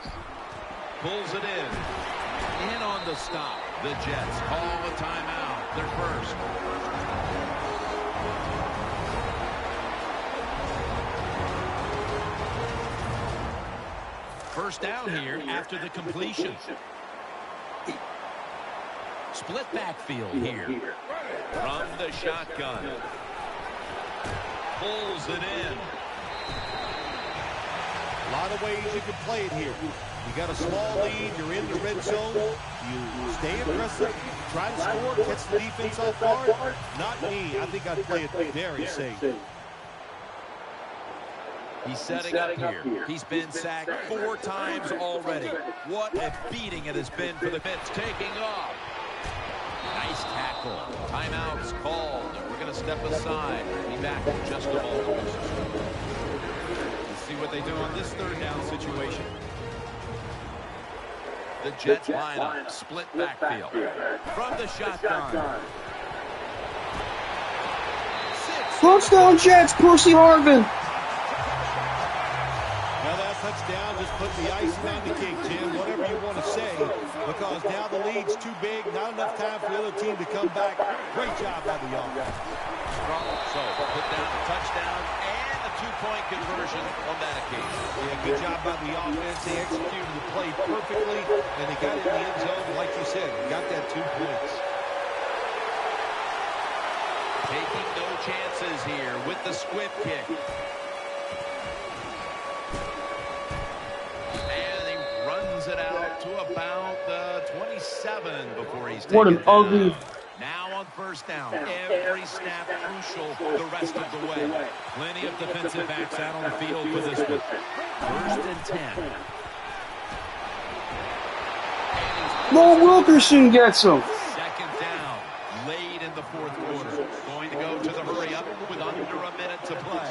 Pulls it in. In on the stop. The Jets call a timeout. Their first. First down here after the completion. Split backfield here. From the shotgun. Pulls it in. A lot of ways you can play it here. You got a small lead. You're in the red zone. You stay aggressive. Try to score. Catch the defense off guard. Not me. I think I'd play it very safe. He's setting up here. He's been sacked 4 times already. What a beating it has been for the Fits. Taking off. Nice tackle. Timeout's called. We're going to step aside. We'll be back in just a moment. Let's see what they do on this third down situation. The Jets lineup, split backfield. From the shotgun. Touchdown Jets, Percy Harvin. Now that touchdown just put the icing on the cake, Jim, whatever you want to say, because now the lead's too big, not enough time for the other team to come back. Great job by the offense. So, put down a touchdown and a 2-point conversion on that occasion. Yeah, good job by the offense. They executed the play perfectly, and they got it in the end zone, like you said, got that 2 points. Taking no chances here with the squib kick. And he runs it out to about the 27 before he's taken What an ugly... Now on first down, every snap crucial the rest of the way. Plenty of defensive backs out on the field for this one. 1st and 10. Mo Wilkerson gets him. 2nd down, late in the 4th quarter. Going to go to the hurry up with under a minute to play.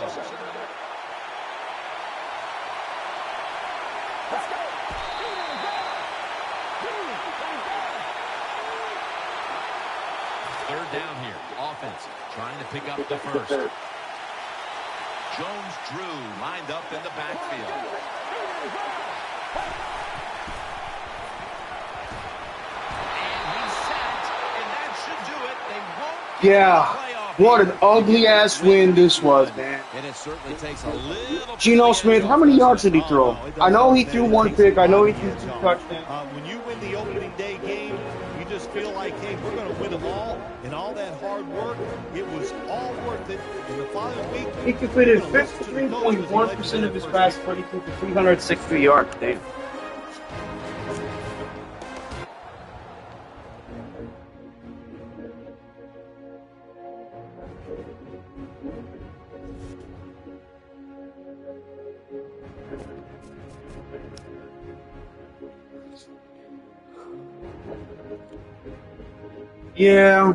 Third down here. Offense trying to pick up the first. Jones-Drew lined up in the backfield. And he's sacked, and that should do it. They won't get the playoff. What an ugly-ass win this was, man. And it certainly takes a little... Geno Smith, how many yards did he throw? I know he threw 1 pick. I know he threw 2 touchdowns. When you win the opening day game, you just feel like, hey, we're going to win them all. And all that hard work, it was all worth it. In the following week... He completed 53.1% of his passes, 32 for 363 yards. Damn. Yeah.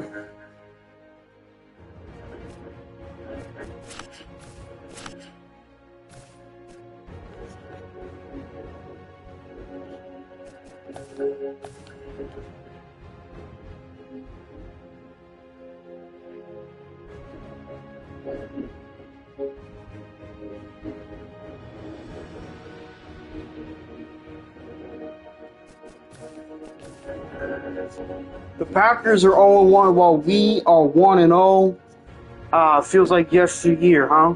The Packers are 0-1 while we are 1-0. Feels like yesteryear, huh?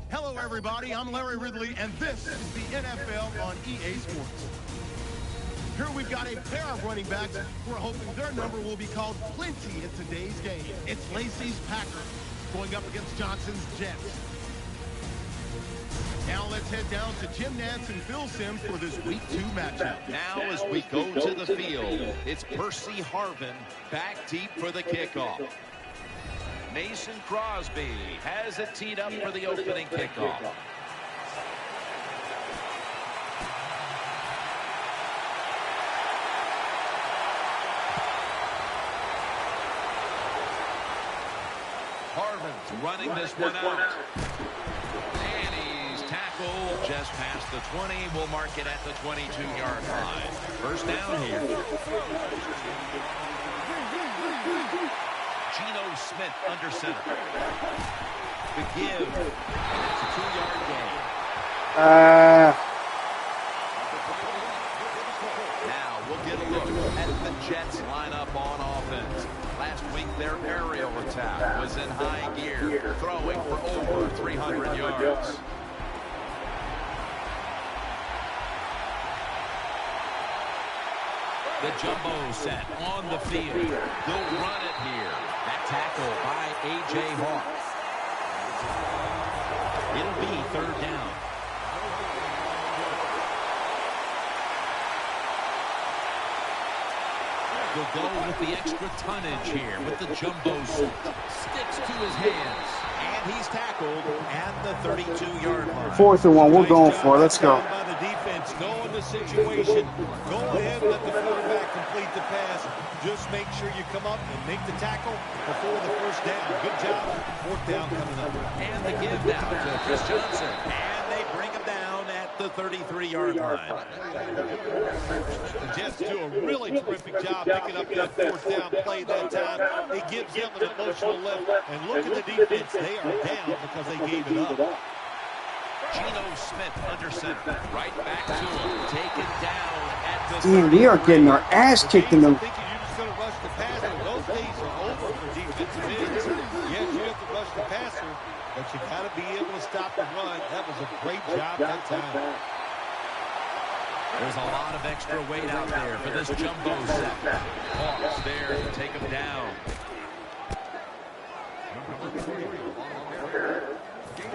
Hello, everybody. I'm Larry Ridley, and this is the NFL on EA Sports. Here we've got a pair of running backs. We're hoping their number will be called plenty in today's game. It's Lacey's Packers going up against Johnson's Jets. Now let's head down to Jim Nantz and Phil Simms for this Week 2 matchup. Now as we go to the field, it's Percy Harvin back deep for the kickoff. Mason Crosby has it teed up for the opening kickoff. Harvin's running this one out. And he's tackled just past the 20. We'll mark it at the 22-yard line. First down here. Geno Smith under center. The give. And it's a 2-yard gain. 300 yards. The jumbo set on the field. They'll run it here. That tackle by A.J. Hawk. It'll be third down. We'll go with the extra tonnage here with the jumbo suit. Sticks to his hands. And he's tackled at the 32-yard line. 4th and 1. We're going for it. Let's go. By the defense, knowing the situation, go ahead and let the quarterback complete the pass. Just make sure you come up and make the tackle before the first down. Good job. 4th down coming up. And the give now to Chris Johnson. And they bring him down at the 33-yard line. The Jets do a really terrific job picking up that 4th down play that time. It gives them an emotional lift. And look at the defense. They are down because they gave it up. Geno Smith under center. Right back to him. Taken down at the Damn, we are getting our ass kicked in the... Thinking you're just going to rush the passer. Those days are over for defensive ends. Yes, you have to rush the passer, but you got to be able to stop the run. That was a great job that time. There's a lot of extra weight out there for this jumbo set. Hawks there to take him down.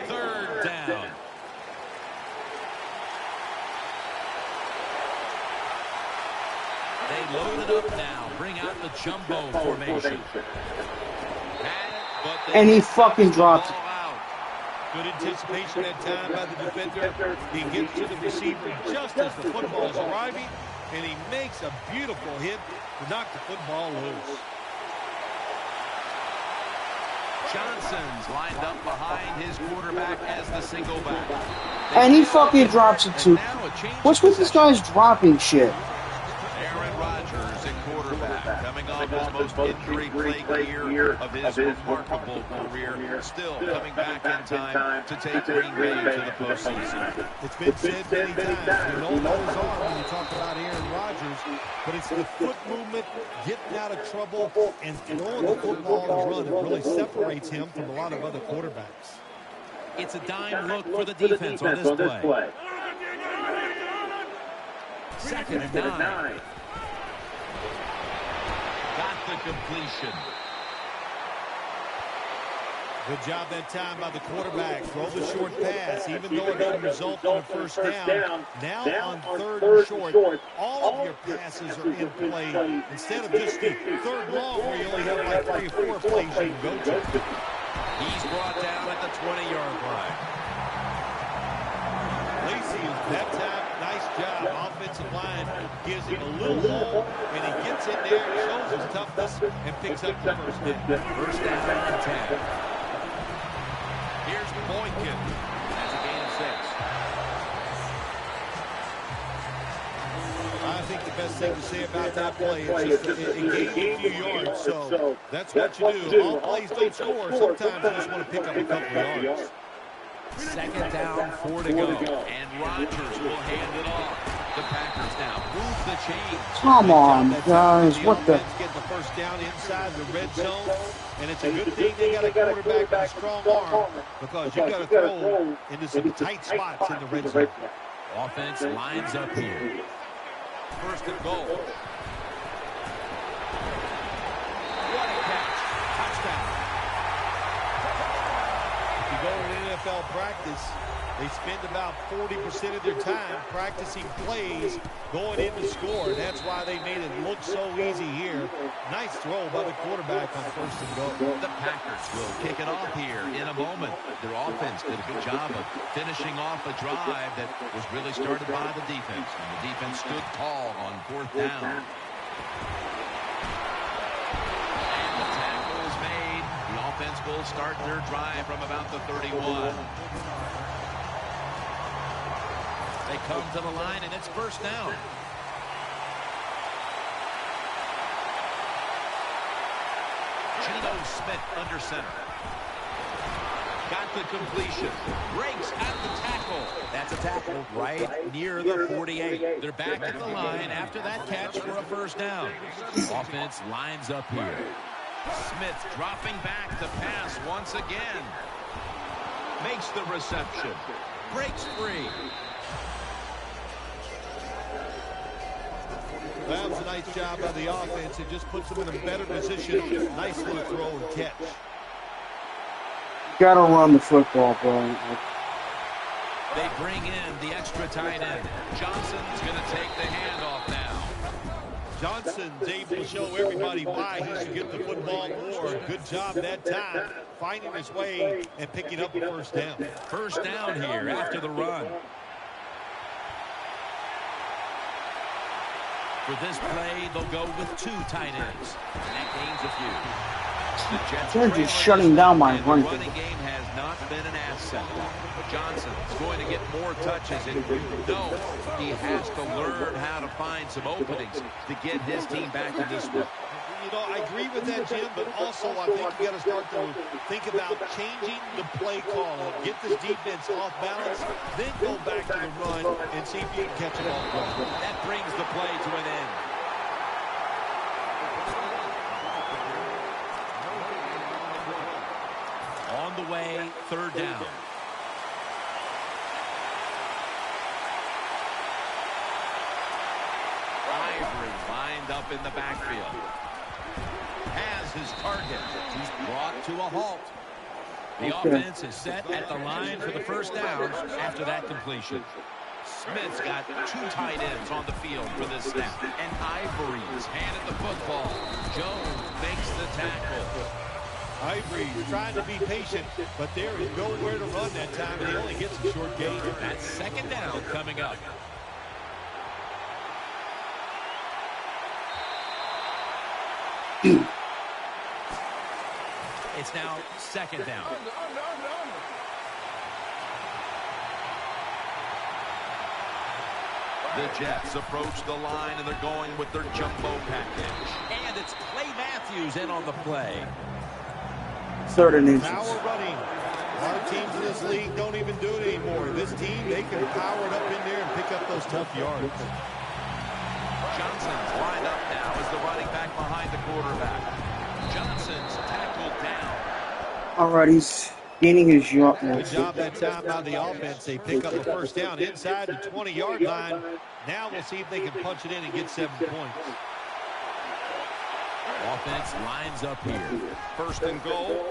Third down. They load it up now. Bring out the jumbo formation. And he fucking dropped it. Good anticipation that time by the defender. He gets to the receiver just as the football is arriving, and he makes a beautiful hit to knock the football loose. Johnson's lined up behind his quarterback as the single back. And he fucking drops it too. What's with this guy's dropping shit? Aaron Rodgers at quarterback, coming off his most injury-plagued year of his remarkable career, still coming back in time to take Green Bay to the postseason. It's been said many times, you know those are when you talk about Aaron Rodgers, but it's the foot movement, getting out of trouble, and throwing the football on the run that really separates him from a lot of other quarterbacks. It's a dime look for the defense on this play. 2nd and 9. Got the completion. Good job that time by the quarterback. Throw the short pass, even though it didn't result in a first down. Now on 3rd and short, all of your passes are in play instead of just the 3rd long where you only have like 3 or 4 plays you can go to. He's brought down at the 20-yard line. Lacy is that time. Nice job. Offensive line gives him a little hole, and he gets in there, shows his toughness, and picks up the first down. First down and 10. Here's Boykin. That's a gain of 6. I think the best thing to say about that play is just it gained a few yards, so that's what you do. All plays don't score. Sometimes you just want to pick up a couple of yards. 2nd down, 4 to go. And Rodgers will hand it off. The Packers now move the chains. Come on, guys. What the? Get the first down inside the red zone. And it's a good thing they got a quarterback with a strong arm because you got to throw into some tight spots in the red zone. Offense lines up here. 1st and goal. What a catch. Touchdown. If you go to an NFL practice, they spend about 40% of their time practicing plays going in to score. That's why they made it look so easy here. Nice throw by the quarterback on 1st and goal. The Packers will kick it off here in a moment. Their offense did a good job of finishing off a drive that was really started by the defense. And the defense stood tall on 4th down. And the tackle is made. The offense will start their drive from about the 31. They come to the line, and it's 1st down. Geno Smith under center. Got the completion. Breaks at the tackle. That's a tackle right near the 48. They're back at the line after that catch for a 1st down. Offense lines up here. Smith dropping back to pass once again. makes the reception. Breaks free. That was a nice job by the offense. It just puts them in a better position. Nice little throw and catch. Gotta run the football, bro. They bring in the extra tight end. Johnson's going to take the handoff now. Johnson's able to show everybody why he should get the football more. Good job that time, finding his way and picking up the first down. First down here after the run. For this play, they'll go with 2 tight ends. And that gains a few. The Jets They're just shutting down my run. The running game has not been an asset. Johnson's going to get more touches, and you know he has to learn how to find some openings to get his team back in this one. You know, I agree with that, Jim, but also I think you got to start to think about changing the play call. Get this defense off balance, then go back to the run and see if you can catch it off guard. That brings the play to an end. On the way, 3rd down. Ivory lined up in the backfield. Has his target. He's brought to a halt. The offense is set at the line for the first down after that completion. Smith's got 2 tight ends on the field for this snap. And Ivory's handed the football. Jones makes the tackle. Ivory trying to be patient, but there is nowhere to run that time, and he only gets a short gain. That's 2nd down coming up. It's now 2nd down. The Jets approach the line, and they're going with their jumbo package. And it's Clay Matthews in on the play. 3rd and inches. Power running. A lot of teams in this league don't even do it anymore. This team, they can power it up in there and pick up those tough yards. Johnson's lined up now as the running back behind the quarterback. Johnson's tackled down. All right, he's gaining his yard. Good job that time by the offense. They pick up a first down inside the 20-yard line. Now we'll see if they can punch it in and get 7 points. Offense lines up here. 1st and goal.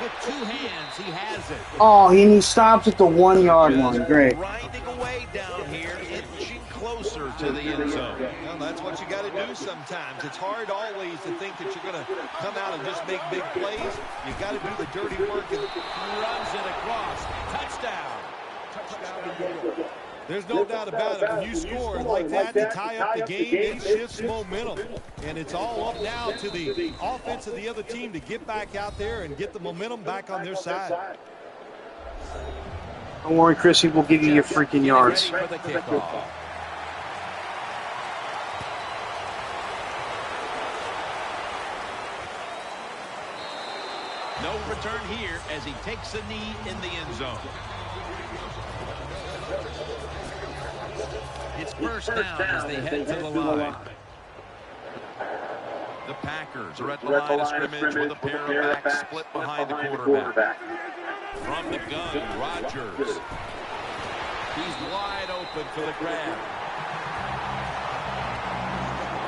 With 2 hands, he has it. Oh, and he stops at the 1-yard line. Great. Grinding away down here, inching closer to the end zone. Well, that's what you got to do sometimes. It's hard always to think that you're going to come out and just make big plays. You got to do the dirty work. And runs it across. Touchdown. There's no doubt about it. When you score like that to tie up the game, it shifts momentum. And it's all up now to the offense of the other team to get back out there and get the momentum back on their side. Don't worry, Chrissy, we'll give you your freaking yards. Ready for the kickoff. No return here as he takes a knee in the end zone. It's 1st down as they head to the line. The Packers are at the line of scrimmage with a pair of backs split behind the quarterback. From the gun, Rodgers. He's wide open for the grab.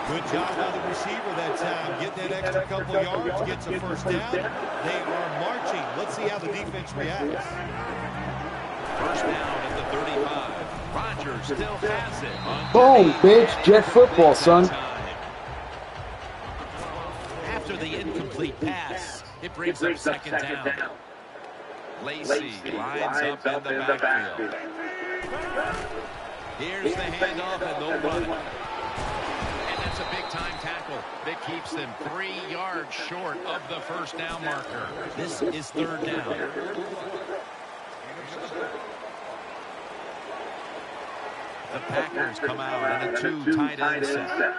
Good job by the receiver that time. Get that extra couple yards, gets a first down. They are marching. Let's see how the defense reacts. 1st down at the 35. Rodgers still has it. Boom, bitch. Jet football, son. After the incomplete pass, it brings up 2nd down. Lacey lines up in the backfield. Here's the handoff, and they'll run it. And that's a big-time tackle that keeps them 3 yards short of the first down marker. This is 3rd down. The Packers come out in a 2 tight end set.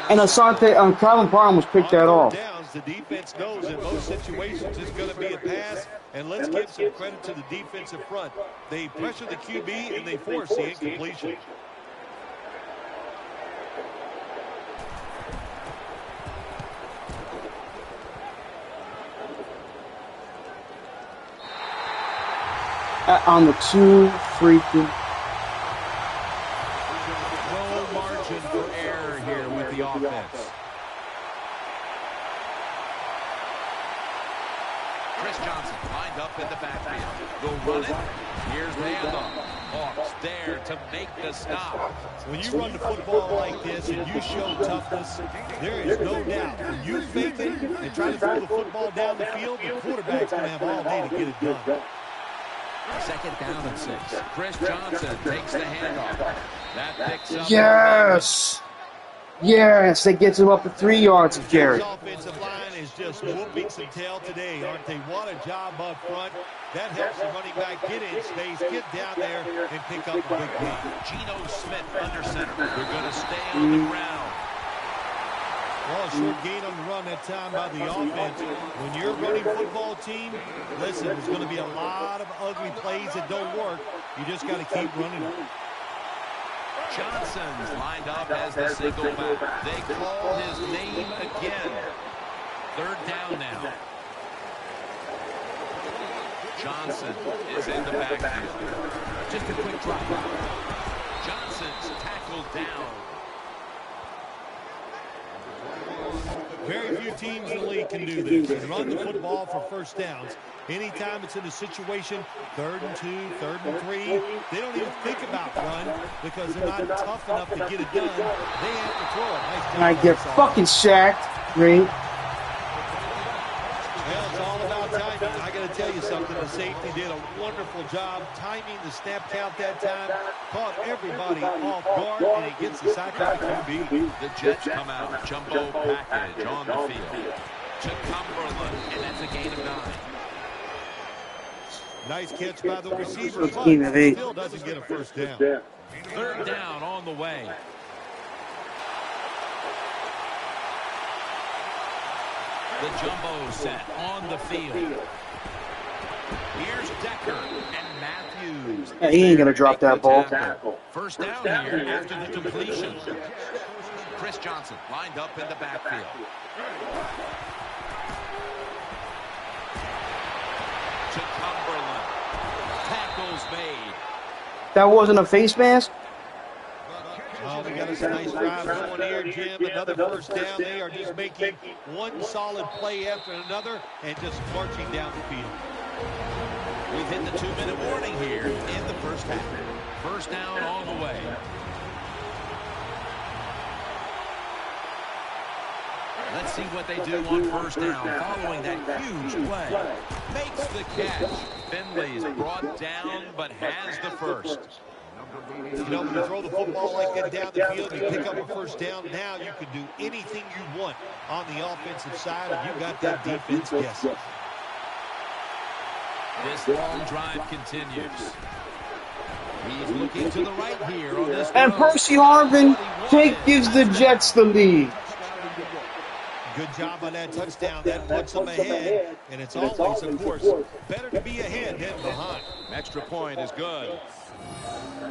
And Asante, Calvin Parham was picked that off. The defense knows in most situations it's going to be a pass, and let's give some credit to the defensive front. They pressure the QB, and they force the incompletion. On the 2 freaking. No margin for error here with the offense. Chris Johnson lined up in the backfield. They'll run it. Here's the handoff. Hawks there to make the stop. When you run the football like this and you show toughness, there is no doubt. When you fake it and try to throw the football down the field, the quarterback's going to have all day to get it done. Second down and 6. Chris Johnson takes the handoff. That picks up. Yes! Yes, that gets him up to 3 yards of Jared. This offensive line is just whooping some tail today, aren't they? What a job up front. That helps the running back get in space, get down there, and pick up a big gain. Geno Smith under center. They're going to stay on the ground. Well, a short gain on the run that time by the offense. When you're a running football team, listen, there's going to be a lot of ugly plays that don't work. You just got to keep running them. Johnson's lined up as the single back. They call his name again. Third down now. Johnson is in the backfield. Just a quick drop. Johnson's tackled down. Very few teams in the league can do this and run the football for first downs. Anytime it's in a situation, 3rd and 2, 3rd and 3, they don't even think about run because they're not tough enough to get it done. They have to throw it. Nice job. And I get fucking sacked. Great. Well, it's all about timing. I got to tell you something. The safety did a wonderful job timing the snap count that time. Caught everybody off guard, and he gets the sack on the QB. The Jets come out. Jumbo package on the field. To Cumberland, and that's a gain of 9. Nice catch by the receiver, but still doesn't get a first down. 3rd down on the way. The jumbo set on the field. Here's Decker and Matthews. Yeah, he ain't going to drop that ball. First down here after the completion. Chris Johnson lined up in the backfield. To Cumberland. Tackles made. That wasn't a face mask? Oh, we got us a nice drive going here, Jim. Another first down. They are just making one solid play after another and just marching down the field. We've hit the 2-minute warning here in the first half. First down on the way. Let's see what they do on first down following that huge play. Makes the catch. Finley's brought down but has the first. You know, when you throw the football like that down the field, you pick up a first down, now you can do anything you want on the offensive side, and you got that defense guessing. This long drive continues. He's looking to the right here on this. And Percy Harvin gives the Jets the lead. Good job on that touchdown. That puts them ahead, and it's always, of course, better to be ahead than behind. Extra point is good.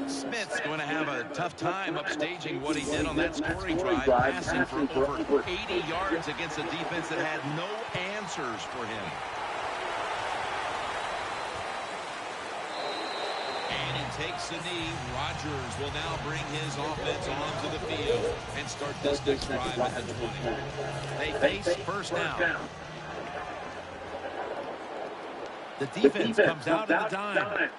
Smith's going to have a tough time upstaging what he did on that scoring drive, passing for over 80 yards against a defense that had no answers for him. And he takes the knee. Rodgers will now bring his offense onto the field and start this next drive at the 20. They face first down. The defense comes out in the dime.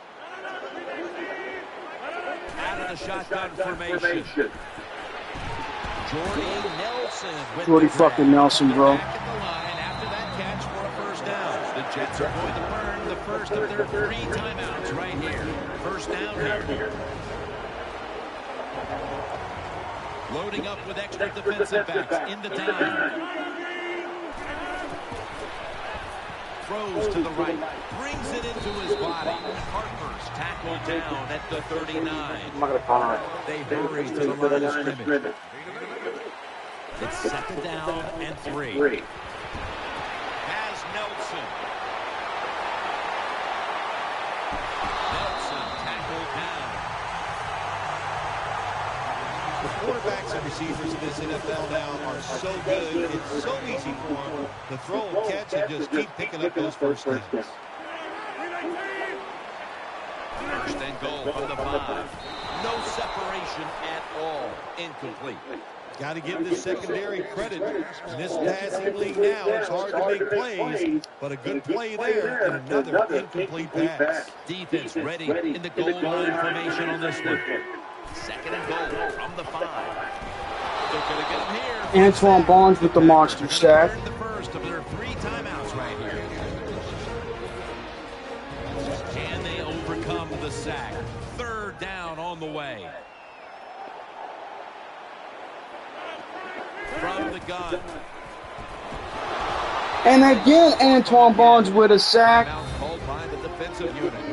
Out of the shotgun formation. Jordy Nelson with Jordy fucking Nelson, bro. back in the line after that catch for a first down. The Jets are going to burn the first of their 3 timeouts right here. First down here. Loading up with extra defensive backs in the dime. Throws to the right, brings it into his body. Harper's tackled down at the 39. I'm not going to call it. They hurry to the line of scrimmage. It's second down and 3. Has Nelson. Nelson tackled down. The quarterbacks and receivers in this NFL now are so good. It's so easy for them to throw and catch and just keep picking up those first downs. First and goal from the 5. No separation at all. Incomplete. Got to give this secondary credit. In this passing league now, it's hard to make plays, but a good play there and another incomplete pass. Defense ready in the goal line formation on this one. Second and goal from the 5. They're going to get him here. Antoine Barnes with the monster sack. The first of their 3 timeouts right here. Can they overcome the sack? Third down on the way. From the gun. And again, Antoine Barnes with a sack.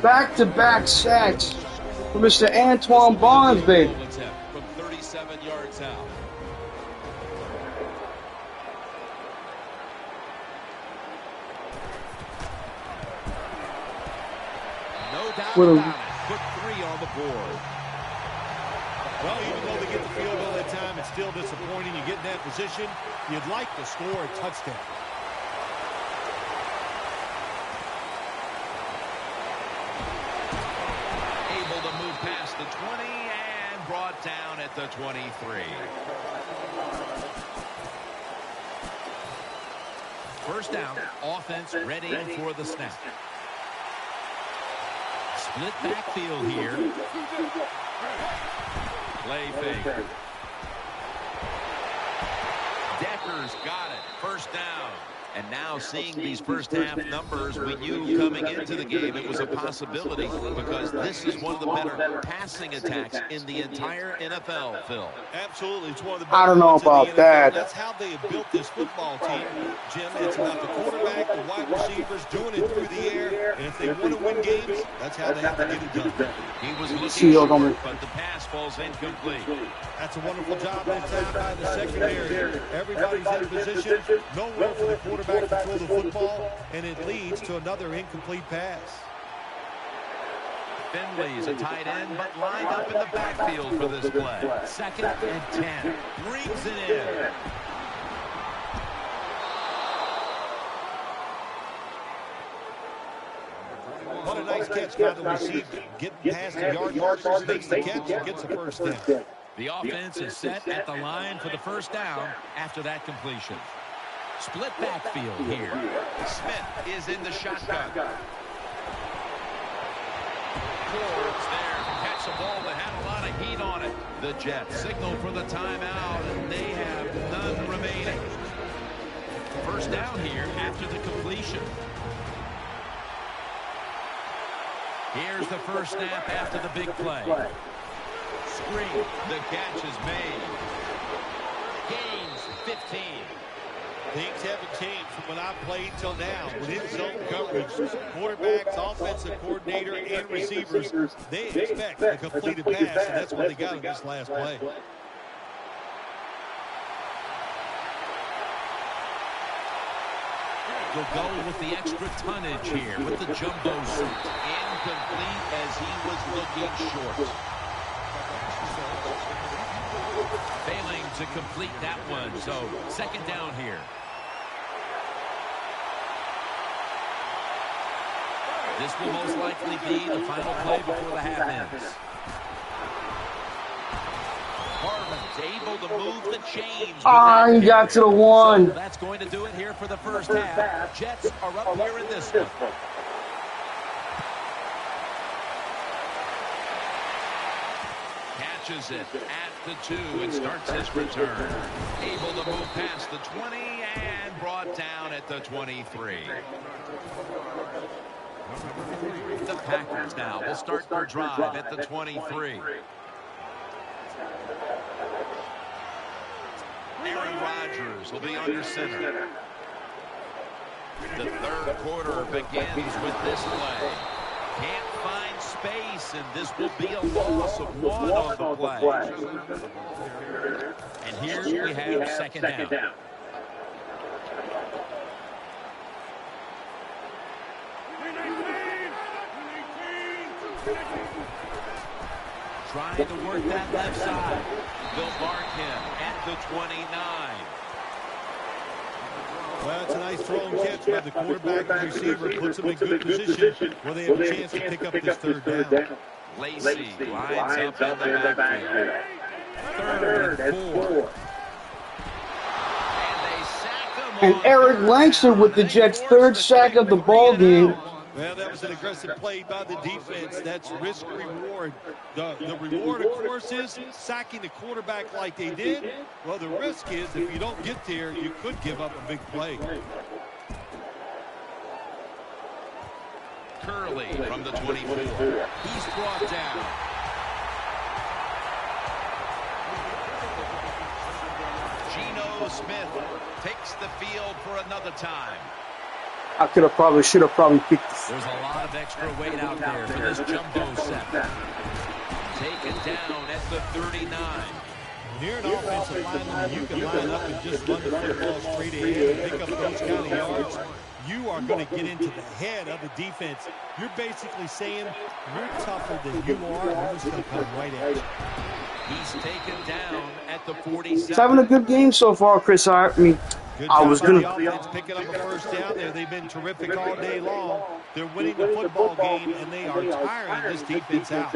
Back-to-back sacks for Mr. Antoine Barnes, baby. From 37 yards out. No doubt about it. Put 3 on the board. Well, even though they get the field goal that time, it's still disappointing. You get in that position, you'd like to score a touchdown. Able to move past the 20 and brought down at the 23. First down, offense ready for the snap. Split backfield here. Play fake. Decker's got it. First down. And now seeing these first half numbers, we knew coming into the game it was a possibility because this is one of the better passing attacks in the entire NFL, Phil. Absolutely. It's one of the better I don't know ones in the about NFL. that. That's how they have built this football team, Jim. It's about the quarterback, the wide receivers doing it through the air. And if they want to win games, that's how they have to get it done. He was looking short, but the pass falls incomplete. That's a wonderful job that time by the secondary. Everybody's in position. Nowhere for the quarterback to throw the football, and it leads to another incomplete pass. Finley's a tight end, but lined up in the backfield for this play. Second and 10. Brings it in. What a nice catch by the receiver. Getting past the yard markers, makes the catch, and gets a first down. The offense is set at the line for the first down after that completion. Split backfield here. Smith is in the shotgun. Ford's there to catch a ball that had a lot of heat on it. The Jets signal for the timeout, and they have none remaining. First down here after the completion. Here's the first snap after the big play. Screen. The catch is made. Gains 15. Things haven't changed from when I played till now. With in-zone coverage, quarterbacks, offensive coordinator, and receivers, they expect a completed pass, and that's what they got in this last play. You'll go with the extra tonnage here with the jumbo suit. Incomplete as he was looking short. Failing to complete that one, so second down here. This will most likely be the final play before the half ends. Harmon's able to move the chains. He got to the 1. So that's going to do it here for the first half. Jets are up here in this one. Catches it at the 2 and starts his return. Able to move past the 20 and brought down at the 23. The Packers now will start their drive at the 23. Aaron Rodgers will be under center. The third quarter begins with this play. Can't find space, and this will be a loss of 1 on the play. And here we have second down. Trying to work that left side. They'll mark him at the 29. Well, it's a nice throw and catch by the quarterback and receiver. Puts them in good position where they have a chance to pick up this third down. Lacey lines up in the backfield. 3rd and 4. And Eric Langston with the Jets' 3rd sack of the ball game. Well, that was an aggressive play by the defense. That's risk-reward. The reward, of course, is sacking the quarterback like they did. Well, the risk is if you don't get there, you could give up a big play. Curley from the 24. He's brought down. Geno Smith takes the field for another time. I should have probably picked this. There's a lot of extra weight out there for this jumbo set. Taken down at the 39. When you're an offensive lineman, you can line up and just run the football straight ahead and pick up those kind of yards. You are going to get into the head of the defense. You're basically saying you're tougher than you are, and we're just going to come right at you. He's taken down at the 47. He's having a good game so far, Chris. I was going to picking up a first down there. They've been terrific all day long. They're winning the football game, and they are tiring this defense out.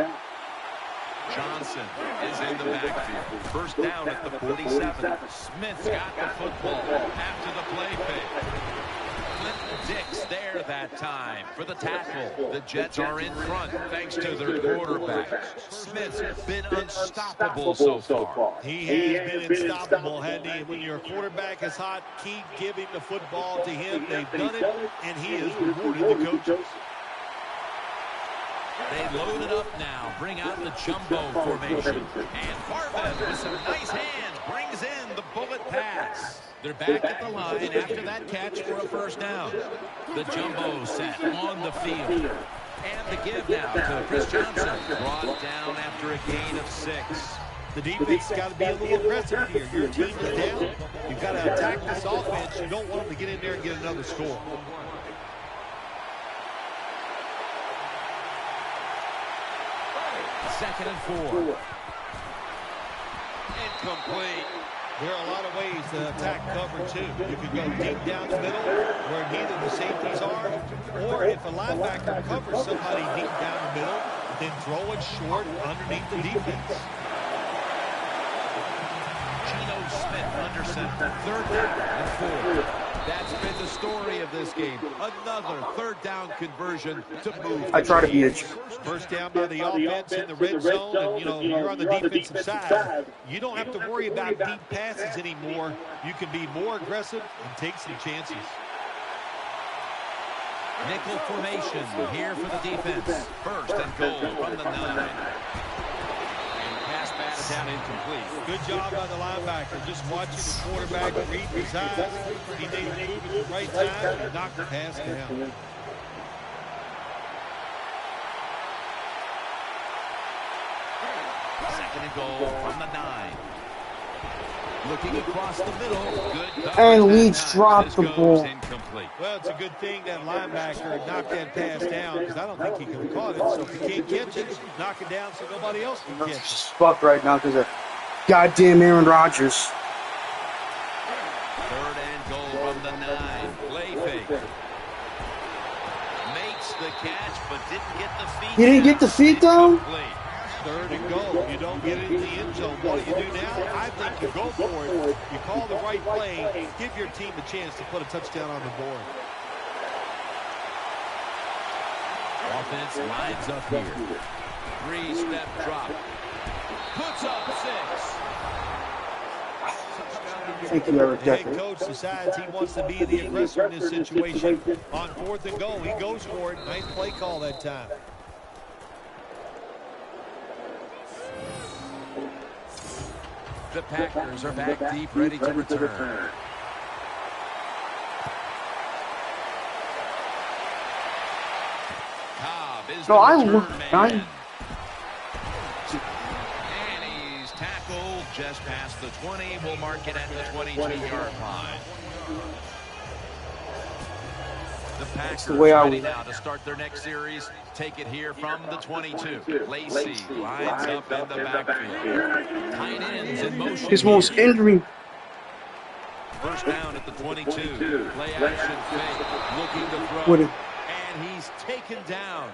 Johnson is in the backfield. First down at the 47. Smith's got the football after the play fake. Dix there that time for the tackle. The Jets are in front thanks to their quarterback. Smith's been unstoppable so far. He has been unstoppable, hasn't he? When your quarterback is hot, keep giving the football to him. They've done it, and he has rewarded the coaches. They load it up now, bring out the jumbo formation. And Farben with some nice hands brings in the bullet pass. They're back at the line after that catch for a first down. The jumbo set on the field. And the give now to Chris Johnson. Brought down after a gain of 6. The defense has got to be a little aggressive here. Your team is down. You've got to attack this offense. You don't want them to get in there and get another score. Second and 4. Incomplete. There are a lot of ways to attack cover, too. You can go deep down the middle where neither the safeties are, or if a linebacker covers somebody deep down the middle, then throw it short underneath the defense. Geno Smith under center. 3rd down and 4. That's been the story of this game. Another 3rd down conversion to move. I try to be a first down by the offense in the red zone, and you're on the defensive side. You don't have to worry about deep passes anymore. You can be more aggressive and take some chances. Nickel formation here for the defense. 1st and goal from the 9. Pass down incomplete. Good job by the linebacker. Just watching the quarterback read his eyes. He made a move at the right time and knocked the pass down. Second and goal from the 9. Looking across the middle. Good. And Leach dropped the ball. Incomplete. Well, it's a good thing that linebacker knocked that pass down because I don't think he could have caught it. So if he can't catch it, knock it down so nobody else can catch it. Just fucked right now because of goddamn Aaron Rodgers. 3rd and goal from the 9. Play fake. Makes the catch, but didn't get the feet. He didn't get the feet though? 3rd and goal. You don't get it in the end zone. What do you do now? I think you go for it. You call the right play. Give your team a chance to put a touchdown on the board. Offense lines up here. 3-step drop. Puts up 6. Thank you, Eric. The head coach decides he wants to be the aggressor in this situation. On 4th and goal, he goes for it. Nice play call that time. The Packers are back deep, ready to return. Cobb is the return man. And he's tackled just past the 20. We'll mark it at the 22-yard line. The Packers ready now to start their next series. Take it here from the 22. Lacey lines up in the backfield. Tight ends in motion. His most injury. First down at the 22. Play action fake. Looking to throw. What? And he's taken down.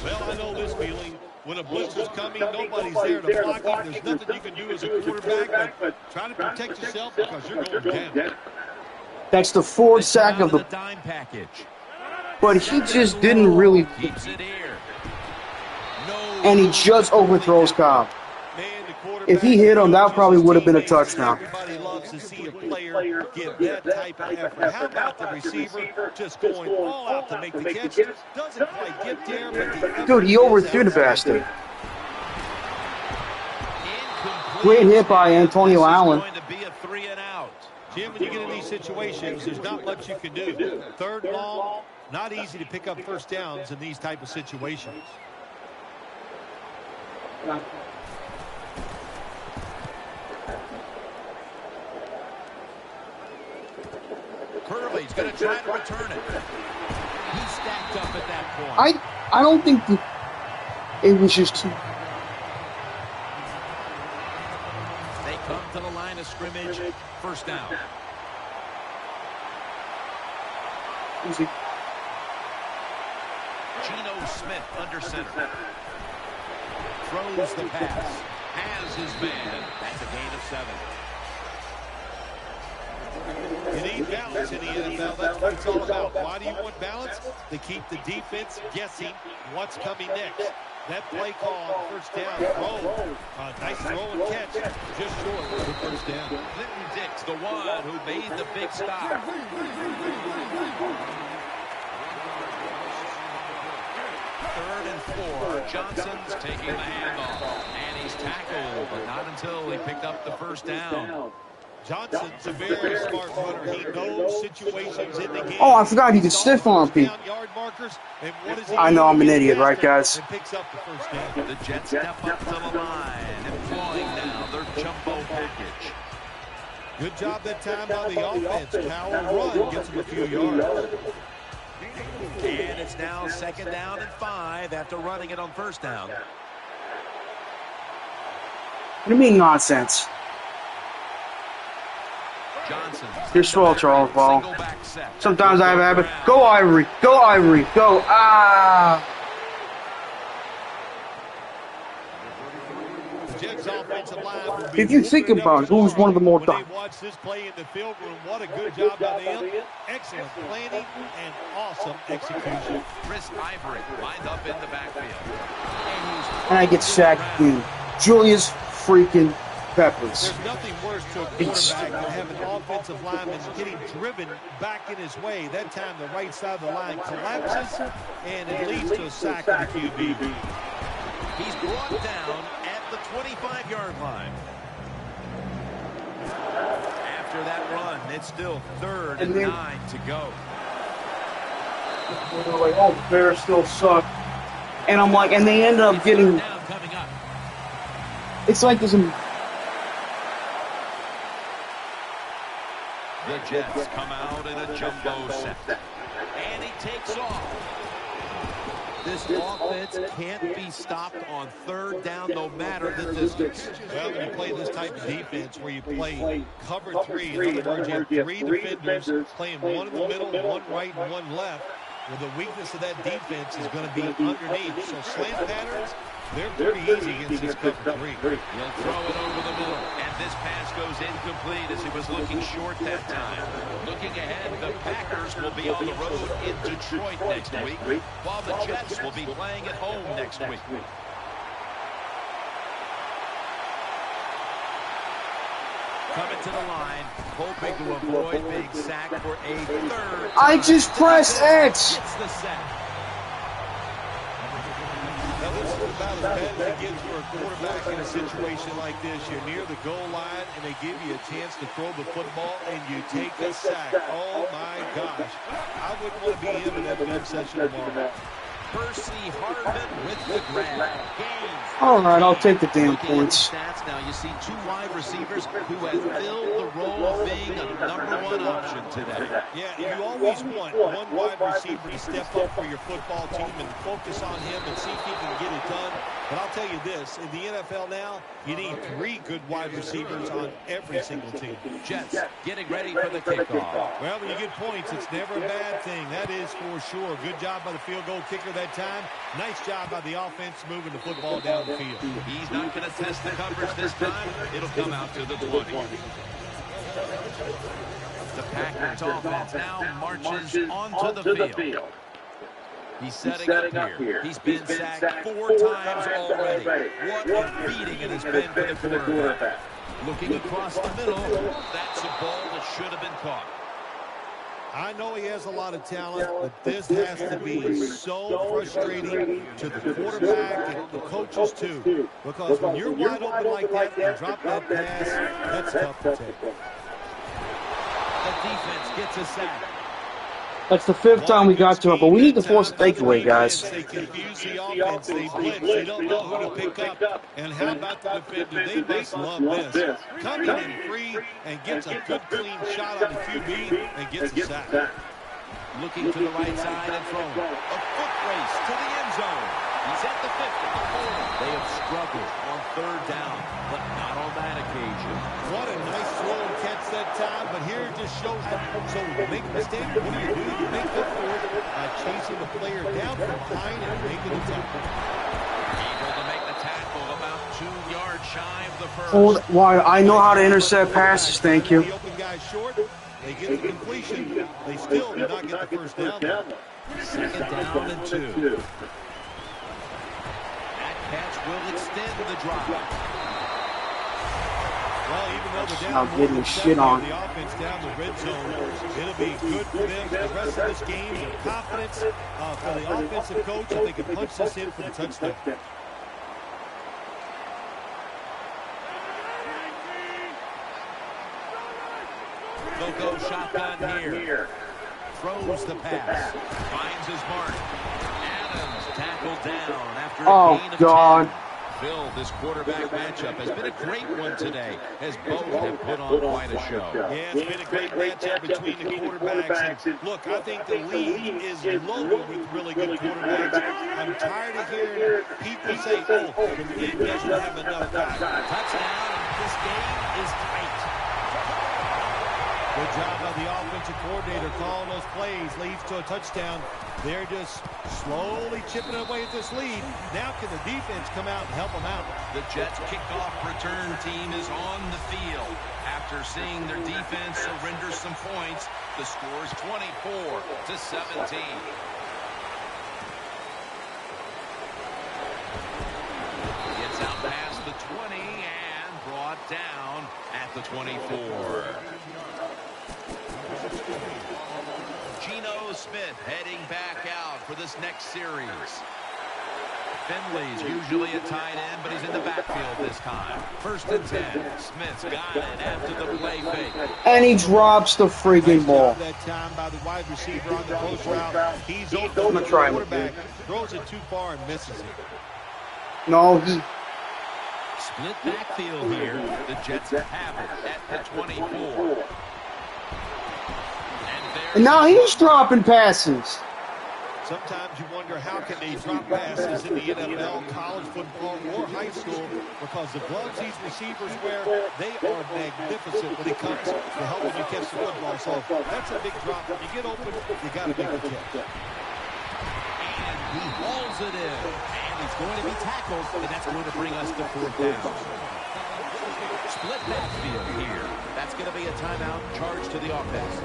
Well, I know this feeling. When a blitz is coming, nobody's there to block him. There's nothing you can do as a quarterback, but try to protect yourself because you're going down. That's the fourth sack of the dime package. But he just didn't really. Keeps it here. No. And he just overthrows Cobb. If he hit him, that probably would have been a touchdown. Everybody loves to see a player give that type of effort. How about the receiver just going all out to make the catch? Doesn't quite get there, but Dude, he overthrew the bastard. Great hit by Antonio Allen. Going to be a 3-and-out. Jim, when you get in these situations, there's not much you can do. Third long, not easy to pick up first downs in these type of situations. Curley's going to try to return it. He's stacked up at that point. I don't think it was just too. They come to the line of scrimmage. First down. Easy. Geno Smith under center. Throws the pass. Has his man. That's a gain of 7. You need balance in the NFL. That's what it's all about. Why do you want balance? To keep the defense guessing what's coming next. That play call on first down. Nice throw and catch. Just short of the first down. Clinton Dix, the one who made the big stop. Third and 4. Johnson's taking the handoff. And he's tackled, but not until he picked up the first down. Johnson's a very smart runner. He knows situations in the game. Oh, I forgot he could stiff arm people. I know I'm an idiot, right, guys? The Jets step up to the line, employing now their jumbo package. Good job that time by the offense. Power run gets him a few yards. And it's now 2nd down and 5 after running it on first down. What do you mean nonsense? Johnson. You're swell, Charles Ball. Sometimes I have a habit. Go, Ivory. Go, Ivory. Go. Ah. If you think about it, who's one of the more watch this play in the field room, what a good job by them. Excellent planning and awesome execution. Chris Ivory lined up in the backfield. And I get sacked, dude. Julius freaking Peppers. There's nothing worse to a quarterback than having an offensive lineman getting driven back in his way. That time the right side of the line collapses, and it leads to a sack of the QB. He's brought down at the 25-yard line. After that run, it's still 3rd and 9 to go. They're like, oh, the Bears still suck. And I'm like, and they end up getting. It's like there's a. The Jets come out in a jumbo set. And he takes off. This offense can't be stopped on 3rd down no matter the distance. Well, when you play this type of defense where you play cover 3, in other words, you have 3 defenders playing one in the middle, one right, and one left. Well, the weakness of that defense is going to be underneath. So slant patterns, they're pretty easy against this cover 3. He'll throw it over the middle. And this pass goes incomplete as he was looking short that time. Looking ahead, the Packers will be on the road in Detroit next week, while the Jets will be playing at home next week. Coming to the line, hoping to avoid being sacked for a 3rd time. I just pressed X. Gets the sack. Now, this is about as bad as it gets for a quarterback in a situation like this. You're near the goal line, and they give you a chance to throw the football, and you take a sack. Oh, my gosh. I wouldn't want to be him in that film session tomorrow. Percy Harvin with the grab. All right, I'll take the damn points. Stats now, you see two wide receivers who have filled the role of being a #1 option today. Yeah, you always want one wide receiver to step up for your football team and focus on him and see if he can get it done. But I'll tell you this, in the NFL now, you need 3 good wide receivers on every single team. Jets getting ready for the kickoff. Well, when you get points, it's never a bad thing. That is for sure. Good job by the field goal kicker that time. Nice job by the offense moving the football down the field. He's not going to test the coverage this time. It'll come out to the 20. The Packers offense now marches onto the field. He's setting up here. He's been sacked 4 times already. What a beating it has been for the quarterback. Looking across the middle, that's a ball that should have been caught. I know he has a lot of talent, but this has to be so frustrating to the quarterback and the coaches too. Because when you're wide open like that and drop that pass, that's tough to take. The defense gets a sack. That's the 5th time we got to it, but we need to force a takeaway, guys. They confuse the offense. They blitz. They don't know who to pick up. And how about the defender? They must love this. Coming in free and gets a good, clean shot on the QB and gets a sack. Looking to the right side and throwing. A foot race to the end zone. He's at the 50, the 40. They have struggled on 3rd down, but not on that occasion. What a nice throw and catch that time, but here it just shows that. So when you make a mistake, what do? You make up for it by chasing the player down from behind and making the tackle. Able to make the tackle about 2 yards shy of the first. Oh, why? I know how to intercept passes, thank you. The open guy short, they get the completion. They still do not get the first down. 2nd down and 2. That catch will extend the drive. Well, even though the Now getting shit on. The offense down the red zone, it'll be good for them for the rest of this game. And confidence for the offensive coach if they can punch this in for the touchdown. They'll go shotgun here. Throws the pass. Finds his mark. Adams tackled down after a gain of 10. Phil, this quarterback matchup has been a great one today, as both have put on quite a show. Yeah, it's been a great matchup between the quarterbacks. And look, I think the league is loaded with really good quarterbacks. I'm tired of hearing people say, oh, the league doesn't have enough guys. Touchdown. This game is tight. Good job by the offensive coordinator calling those plays. Leads to a touchdown. They're just slowly chipping away at this lead. Now can the defense come out and help them out? The Jets kickoff return team is on the field. After seeing their defense surrender some points, the score is 24-17. Gets out past the 20 and brought down at the 24. Geno Smith heading back out for this next series. Finley's usually a tight end, but he's in the backfield this time. 1st and 10. Smith's got it after the play fake. And he drops the friggin' ball. That time by the wide receiver on the post route. He's open. I'm gonna try him. Quarterback throws it too far and misses it. No, he... Split backfield here. The Jets have it at the 24. And now he's dropping passes. Sometimes you wonder how can they drop passes in the NFL, college football, or high school, because the gloves these receivers wear, they are magnificent when it comes to helping you catch the football. So that's a big drop. When you get open, you got to make the catch. And he hauls it in. And he's going to be tackled, and that's going to bring us to 4th down. Split backfield here. That's going to be a timeout charge to the offense.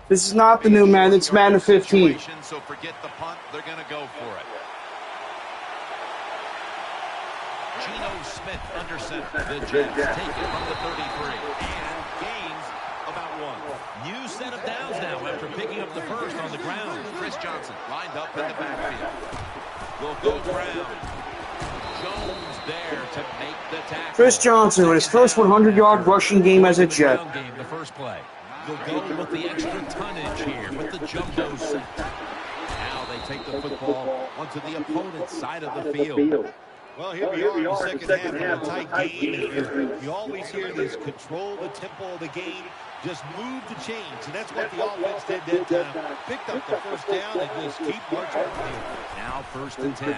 This is not the new Madden, it's Madden 15. So forget the punt, they're going to go for it. Geno Smith under center. The Jets take it from the 33 and gains about 1. New set of downs now after picking up the first on the ground. Chris Johnson lined up in the backfield. Will go ground. Jones there to make the tackle. Chris Johnson with his first 100-yard rushing game as a Jet. The first play. They'll go with the extra tonnage here with the jumbo set. Now they take the football onto the opponent's side of the field. Well, here we are in the second half of a tight game. You always hear this: control the tempo of the game, just move the chains. And that's what the offense did that time. Picked up the first down and just keep marching the field. Now 1st and 10.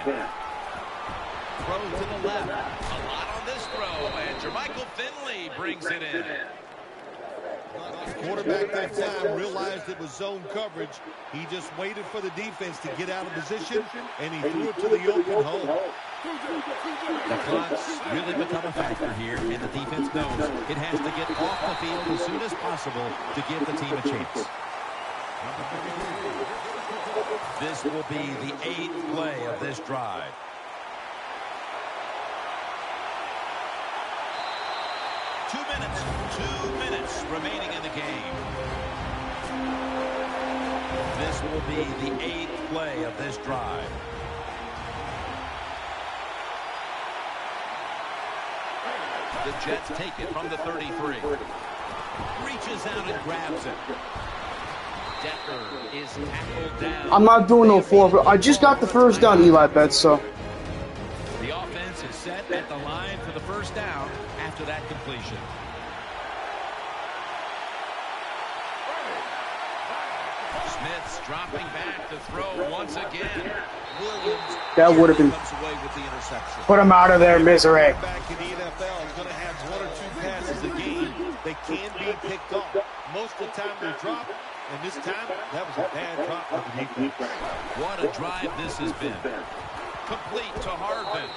Throw to the left. A lot on this throw, and Jermichael Finley brings it in. Quarterback that time realized it was zone coverage. He just waited for the defense to get out of position, and he threw it to the open hole. The clock's really become a factor here, and the defense knows it has to get off the field as soon as possible to give the team a chance. This will be the 8th play of this drive. Two minutes remaining in the game. This will be the 8th play of this drive. The Jets take it from the 33. Reaches out and grabs it. Decker is tackled down. I'm not doing no forfeit. I just got the first down, Eli Bet, so. The offense is set at the line for the first down after that completion. Smith's dropping back to throw once again. Williams that would have been. comes away with the interception. Put him out of there, misery. Back in the NFL is going to have 1 or 2 passes a game that can be picked off. Most of the time they drop, and this time that was a bad drop for the defense. What a drive this has been. Complete to Hardman.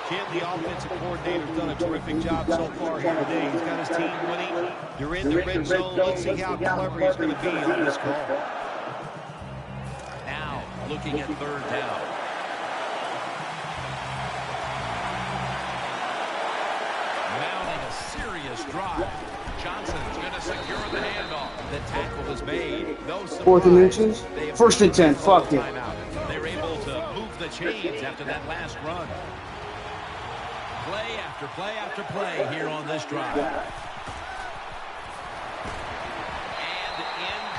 Jim, the offensive coordinator's done a terrific job so far here today. He's got his team winning. You're in the red zone. Let's see how clever he's going to be on this call. Now looking at 3rd down. Mounting a serious drive. Johnson's going to secure the handoff. The tackle is made. No surprise. 4th and inches. 1st and 10. Fuck it. They're able to move the chains after that last run. Play after play after play here on this drive. And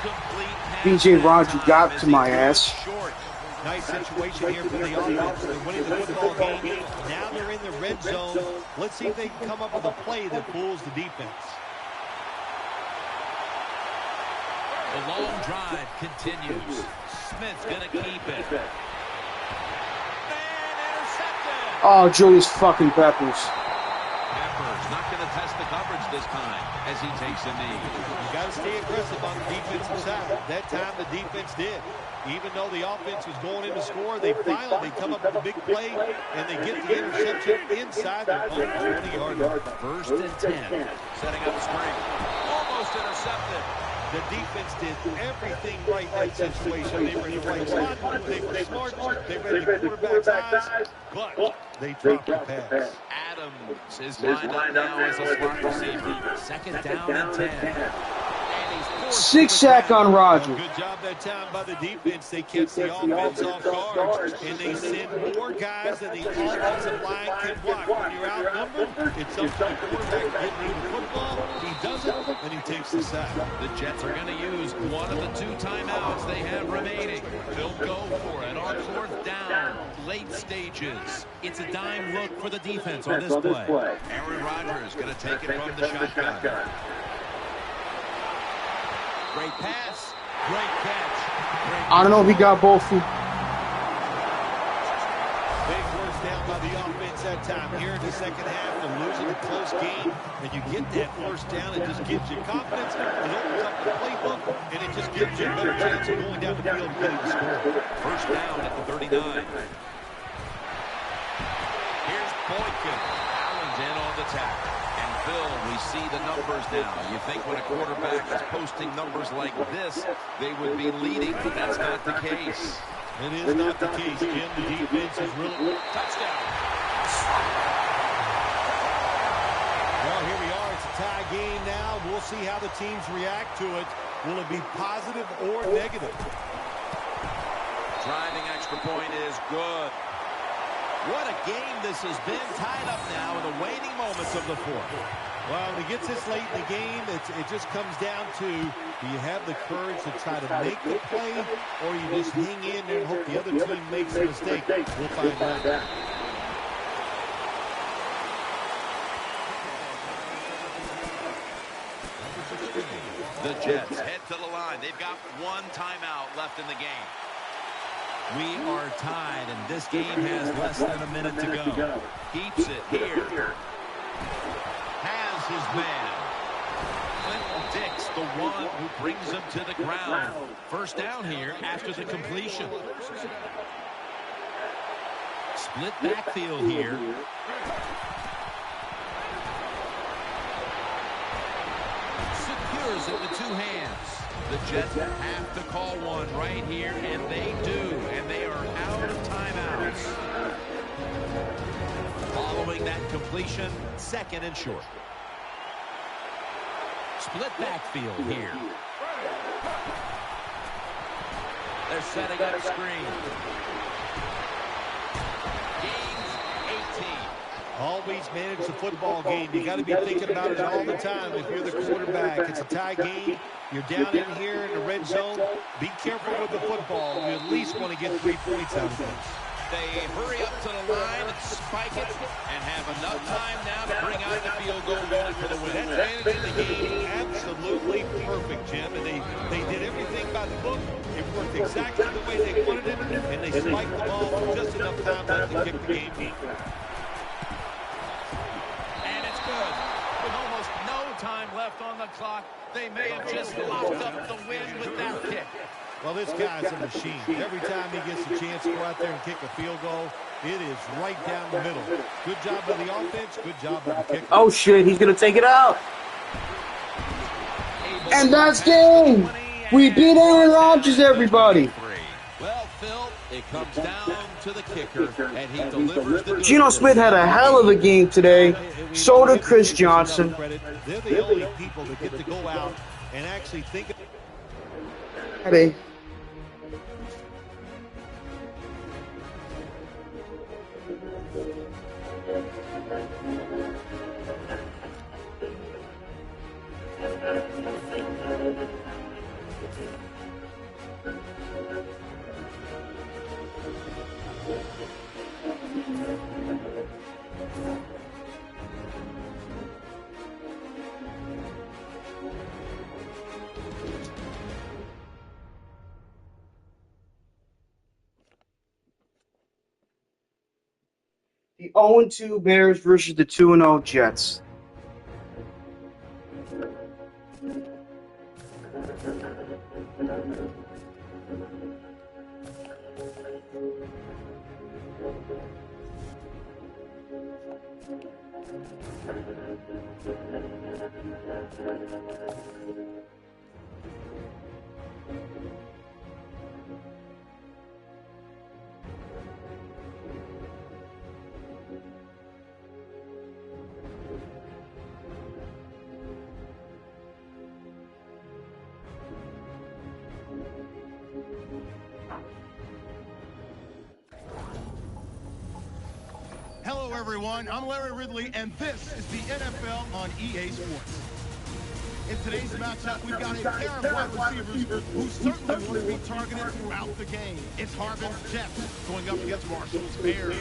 incomplete pass. BJ Roger got to my ass. Short. Nice situation here for the offense. They're winning the football game. Now they're in the red zone. Let's see if they can come up with a play that fools the defense. The long drive continues. Smith's going to keep it. Oh, Julius fucking Peppers. Peppers not going to test the coverage this time as he takes a knee. You got to stay aggressive on the defensive side. That time the defense did. Even though the offense was going in to score, they come up with a big play, and they get the interception inside their own 20-yard line. 1st and 10. Setting up screen. Almost intercepted. The defense did everything right in that situation. They were in the right spot. They were smart. They read the quarterback's eyes, but they dropped the pass. Adams is lined up now as a slot receiver. 2nd down and 10. 6 sack on Roger. Good job that time by the defense. They kept the offense off guard, and they send more guys than the offensive line can block. When you're outnumbered, it's up to the quarterback to get rid of the football. He does it, and he takes the sack. The Jets are going to use one of the 2 timeouts they have remaining. They'll go for it on 4th down, late stages. It's a dime look for the defense on this play. Aaron Rodgers going to take it from the shotgun. Great pass, great catch. I don't know if he got both feet. Big first down by the offense that time. Here in the second half, they're losing a close game, and you get that first down. It just gives you confidence. It opens up the playbook, and it just gives you a better chance of going down the field and getting the score. 1st down at the 39. Here's Boykin. Allen's in on the tackle. And Phil, we see the numbers now. You think when a quarterback is posting numbers like this, they would be leading, but that's not the case. It is not the case, Jim. The defense is really... Touchdown. Well, here we are. It's a tie game now. We'll see how the teams react to it. Will it be positive or negative? Driving extra point is good. What a game this has been, tied up now in the waning moments of the 4th. Well, when it gets this late in the game, it just comes down to, do you have the courage to try to make the play, or you just hang in there and hope the other team makes a mistake? We'll find out. The Jets head to the line. They've got one timeout left in the game. We are tied, and this game has less than a minute to go. Keeps it here. Has his man. Clinton Dix, the one who brings him to the ground. First down here after the completion. Split backfield here. Secures it with two hands. The Jets have to call one right here, and they do, and they are out of timeouts. Following that completion, second and short. Split backfield here. They're setting up screen. Gains 18. Always manage the football game. You got to be thinking about it all the time if you're the quarterback. It's a tie game. You're down in here in the red zone. Be careful with the football. You at least want to get 3 points out of this. They hurry up to the line, spike it, and have enough time now to bring out the field goal unit for the win. That's managing the game absolutely perfect, Jim. And they did everything by the book. It worked exactly the way they wanted it, and they spiked the ball with just enough time left to kick the game. And it's good. With almost no time left on the clock, they may have just locked up the win with that kick. Well, this guy's a machine. Every time he gets a chance to go out there and kick a field goal, it is right down the middle. Good job by the offense. Good job by the kicker. Oh, shit. He's going to take it out. And that's game. We beat Aaron Rodgers, everybody. Well, Phil, it comes down to the kicker, and he delivers the Geno Smith had a hell of a game today. So did Chris Johnson. They're the only people that get to go out and actually think of Hey. The 0-2 Bears versus the 2-0 Jets. Hello, everyone. I'm Larry Ridley, and this is the NFL on EA Sports. In today's matchup, we've got a pair of wide receivers who certainly want to be targeted throughout the game. It's Harvin's Jets going up against Marshall's Bears.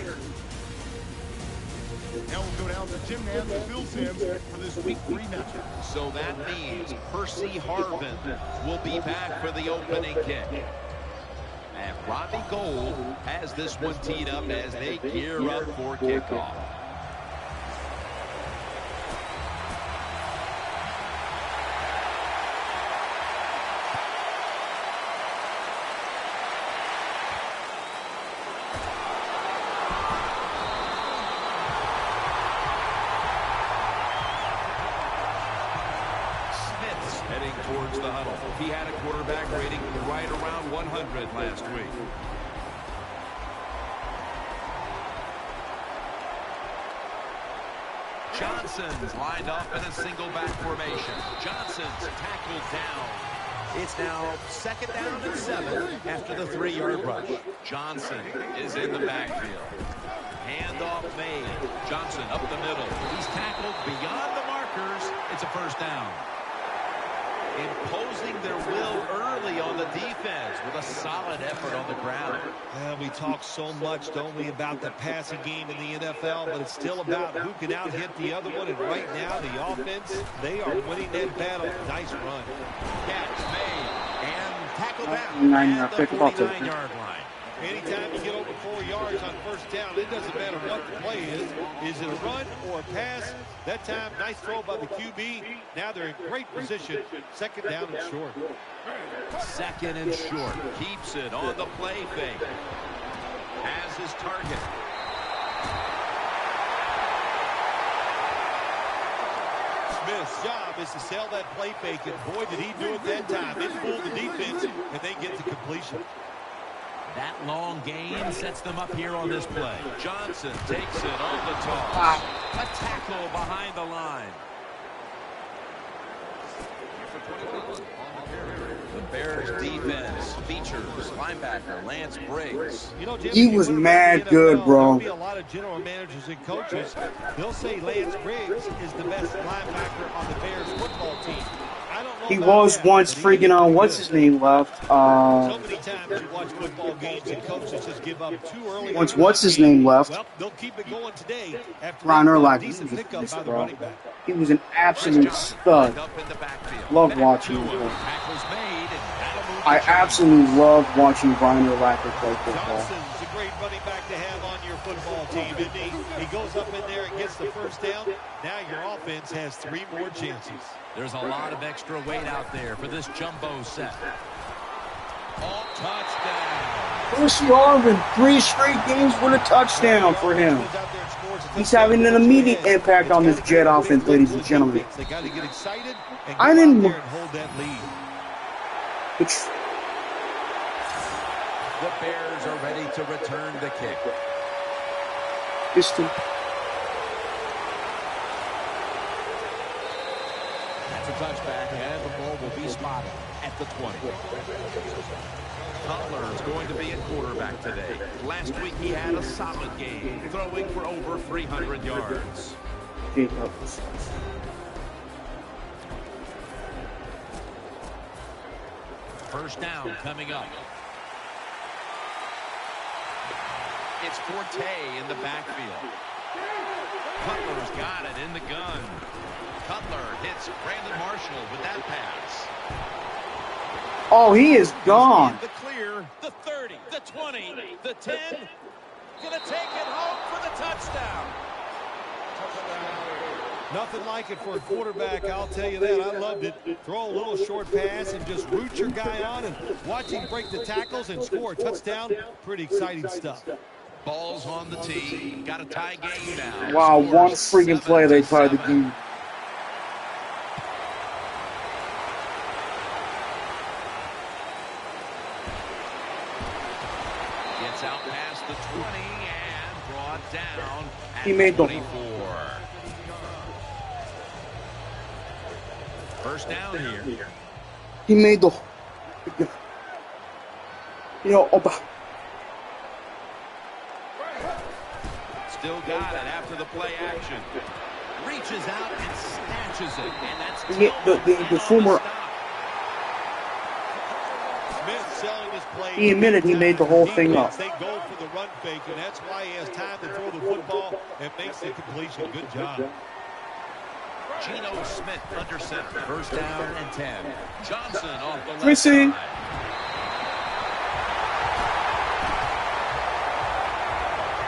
Now we'll go down to Jim Nance and Phil Simms for this Week 3 matchup. So that means Percy Harvin will be back for the opening kick. And Robbie Gould has this one teed up as they gear up for kickoff. Smith's heading towards the huddle. He had a quarterback rating right around 100 last week. Johnson's lined up in a single back formation. Johnson's tackled down. It's now second down and 7 after the 3-yard rush. Johnson is in the backfield. Handoff made. Johnson up the middle. He's tackled beyond the marker. blockers. It's a first down. Imposing their will early on the defense with a solid effort on the ground. We talk so much, don't we, about the passing game in the NFL, but it's still about who can out-hit the other one. And right now, the offense, they are winning that battle. Nice run. Catch made and tackle down at the 49-yard line. Anytime you get over 4 yards on first down, it doesn't matter what the play is. Is it a run or a pass? That time, nice throw by the QB. Now they're in great position. Second down and short. Second and short. Keeps it on the play fake. Has his target. Smith's job is to sell that play fake, and boy, did he do it that time. It fooled the defense, and they get the completion. That long gain sets them up here on this play. Johnson takes it on the toss. A tackle behind the line. The Bears defense features linebacker Lance Briggs. You know, Jimmy, He was mad good, bro. There'll be a lot of general managers and coaches. They'll say Lance Briggs is the best linebacker on the Bears football team. I don't know. He was once freaking on what's his name left. So many times you watch football games and coaches just give up too early. Once what's his name left. Well, they'll keep it going today after Ron that Urlacher. decent pickup by the running back. He was an absolute stud. Love watching him. I absolutely love watching Ron Urlacher play football. Johnson's a great running back to have on your football team, isn't he? He goes up in there and gets the first down. Now your offense has 3 more chances. There's a lot of extra weight out there for this jumbo set. Oh, touchdown. Percy Harvin, 3 straight games with a touchdown for him. He's having an immediate impact on this Jet offense, ladies and gentlemen. They got to get excited and I go didn't. out there and hold that lead. The Bears are ready to return the kick. Piston. That's a touchback, and the ball will be spotted at the 20. Cutler is going to be at quarterback today. Last week he had a solid game, throwing for over 300 yards. First down coming up. It's Forte in the backfield. Cutler's got it in the gun. Cutler hits Brandon Marshall with that pass. Oh, he is gone. The clear, the 30, the 20, the 10. Gonna take it home for the touchdown. Nothing like it for a quarterback, I'll tell you that. I loved it. Throw a little short pass and just root your guy on and watch him break the tackles and score a touchdown. Pretty exciting stuff. Ball's on the tee. Got a tie game now. Wow, one freaking play they tied the game. Gets out past the 20 and brought down at He made the 24. First down here. He made the. You know, Still got it after the play action. Reaches out and snatches it. And that's the former. Smith selling his play. He admitted he made the whole thing up. They go for the run fake, and that's why he has time to throw the football and makes the completion. Good job. Geno Smith under center. First down and 10. Johnson off the left Missing. side.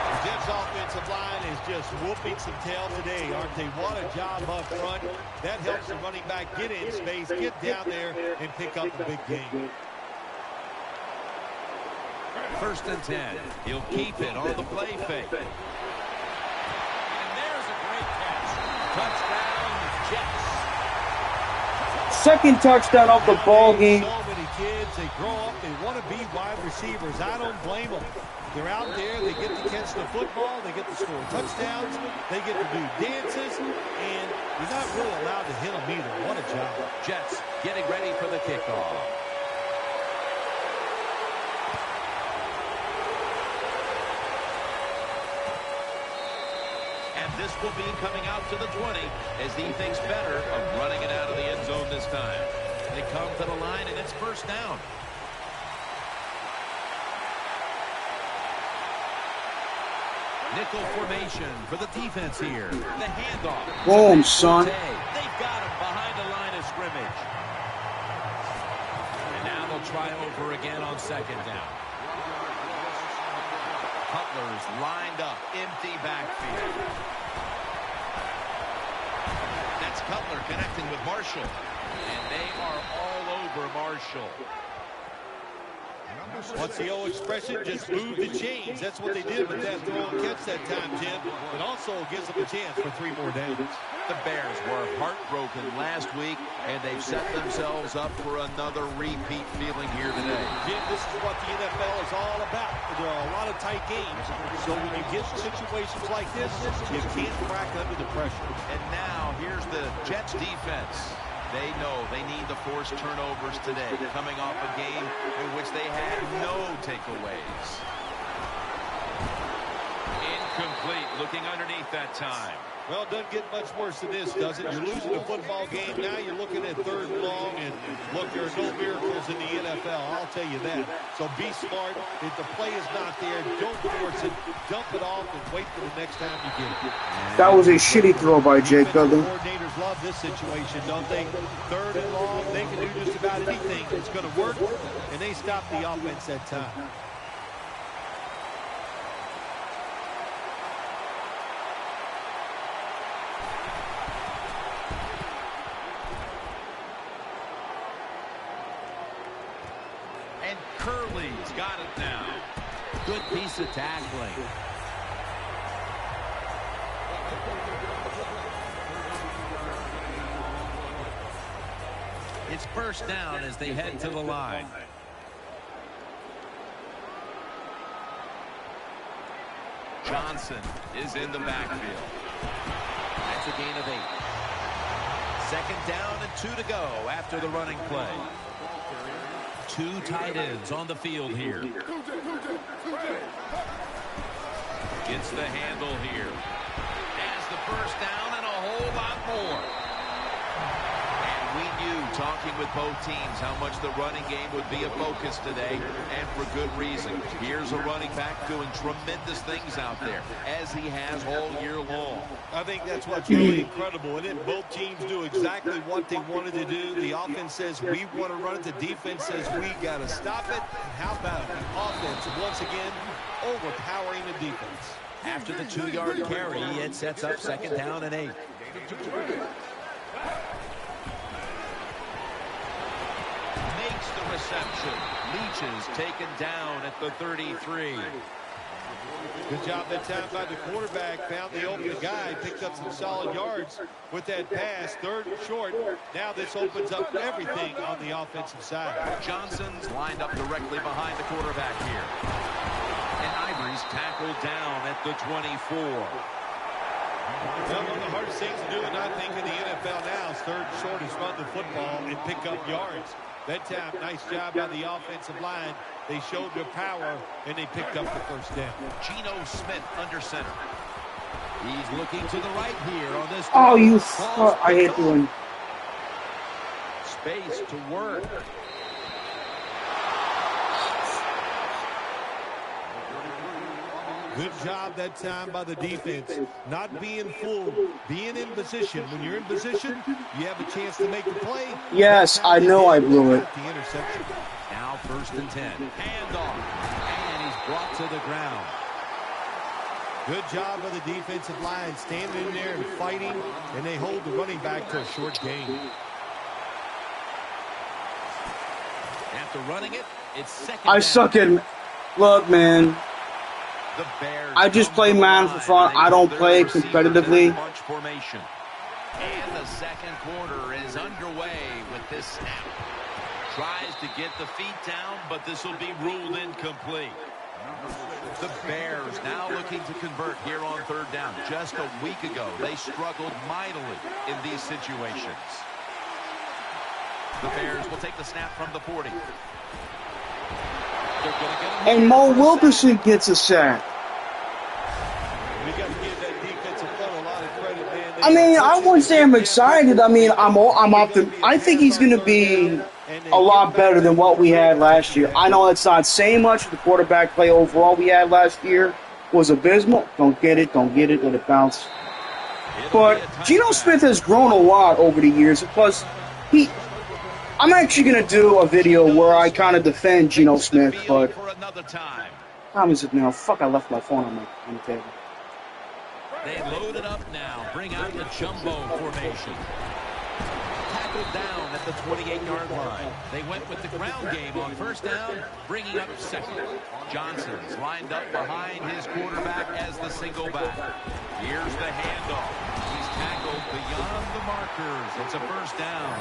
The Jets offensive line is just whooping some tail today, aren't they? What a job up front. That helps the running back get in space, get down there, and pick up the big game. First and 10. He'll keep it on the play fake. And there's a great catch. Touchdown, Jets. Second touchdown of the ball game. So many kids, they grow up, they want to be wide receivers. I don't blame them. They're out there, they get to catch the football, they get to score touchdowns, they get to do dances, and you're not really allowed to hit them either. What a job. Jets getting ready for the kickoff. this will be coming out to the 20 as he thinks better of running it out of the end zone this time. They come to the line, and it's first down. Nickel formation for the defense here. The handoff. Boom, son. They've got him behind the line of scrimmage. And now they'll try over again on second down. Cutler's lined up, empty backfield. That's Cutler connecting with Marshall. And they are all over Marshall. What's the old expression? Just move the chains. That's what they did with that throw and catch that time, Jim. It also gives them a chance for 3 more downs. The Bears were heartbroken last week, and they've set themselves up for another repeat feeling here today. Jim, this is what the NFL is all about. There are a lot of tight games. So when you get situations like this, you can't crack under the pressure. And now here's the Jets defense. They know they need to force turnovers today, coming off a game in which they had no takeaways. Incomplete, looking underneath that time. Well, it doesn't get much worse than this, does it? You're losing a football game. Now you're looking at 3rd and long, and look, there are no miracles in the NFL. I'll tell you that. So be smart. If the play is not there, don't force it. Dump it off and wait for the next time you get it. That was a shitty throw by Jake Dudley. Coordinators love this situation, don't they? 3rd and long, they can do just about anything. It's going to work, and they stop the offense that time. And Curley's got it now. Good piece of tackling. It's first down as they head to the line. Johnson is in the backfield. That's a gain of 8. 2nd down and 2 to go after the running play. 2 tight ends on the field here. Gets the handle here. Has the first down and a whole lot more. And we knew, talking with both teams, how much the running game would be a focus today, and for good reason. Here's a running back doing tremendous things out there, as he has all year long. I think that's what's really incredible. And then both teams do exactly what they wanted to do. The offense says we want to run it. The defense says we got to stop it. And how about the offense once again overpowering the defense? After the 2-yard carry, it sets up 2nd down and 8. Makes the reception. Leach is taken down at the 33. Good job that time by the quarterback. Found the open guy. Picked up some solid yards with that pass. 3rd and short. Now this opens up everything on the offensive side. Johnson's lined up directly behind the quarterback here. And Ivory's tackled down at the 24. Well, one of the hardest things to do, and I think in the NFL now, is 3rd and short is run the football and pick up yards. That time, nice job by the offensive line. They showed their power, and they picked up the first down. Geno Smith under center. He's looking to the right here on this. Oh, you fuck. I hate doing. Space to work. Good job that time by the defense. Not being fooled, being in position. When you're in position, you have a chance to make the play. Yes, I know I blew it. The interception. Now 1st and 10. Handoff. And he's brought to the ground. Good job by the defensive line, standing in there and fighting, and they hold the running back to a short gain. After running it, it's 2nd I down. suck at. Look, man. The Bears I just play Madden for fun. I don't play competitively. Bunch formation. And the 2nd quarter is underway with this snap. Tries to get the feet down, but this will be ruled incomplete. The Bears now looking to convert here on 3rd down. Just a week ago, they struggled mightily in these situations. The Bears will take the snap from the 40. And Mo Wilkerson gets a sack. We got to give that defensive front a lot I mean, I wouldn't say I'm excited. I mean, I'm optimistic. I think he's going to be a lot better than what we had last year. I know it's not saying much. The quarterback play overall we had last year was abysmal. Don't get it, let it bounce. But Geno Smith has grown a lot over the years. Plus, I'm actually going to do a video where I kind of defend Geno Smith, but time is it now? Fuck, I left my phone on the table. They load it up now. Bring out the jumbo formation. Tackled down at the 28-yard line. They went with the ground game on first down, bringing up second. Johnson's lined up behind his quarterback as the single back. Here's the handoff. He's tackled beyond the markers. It's a first down.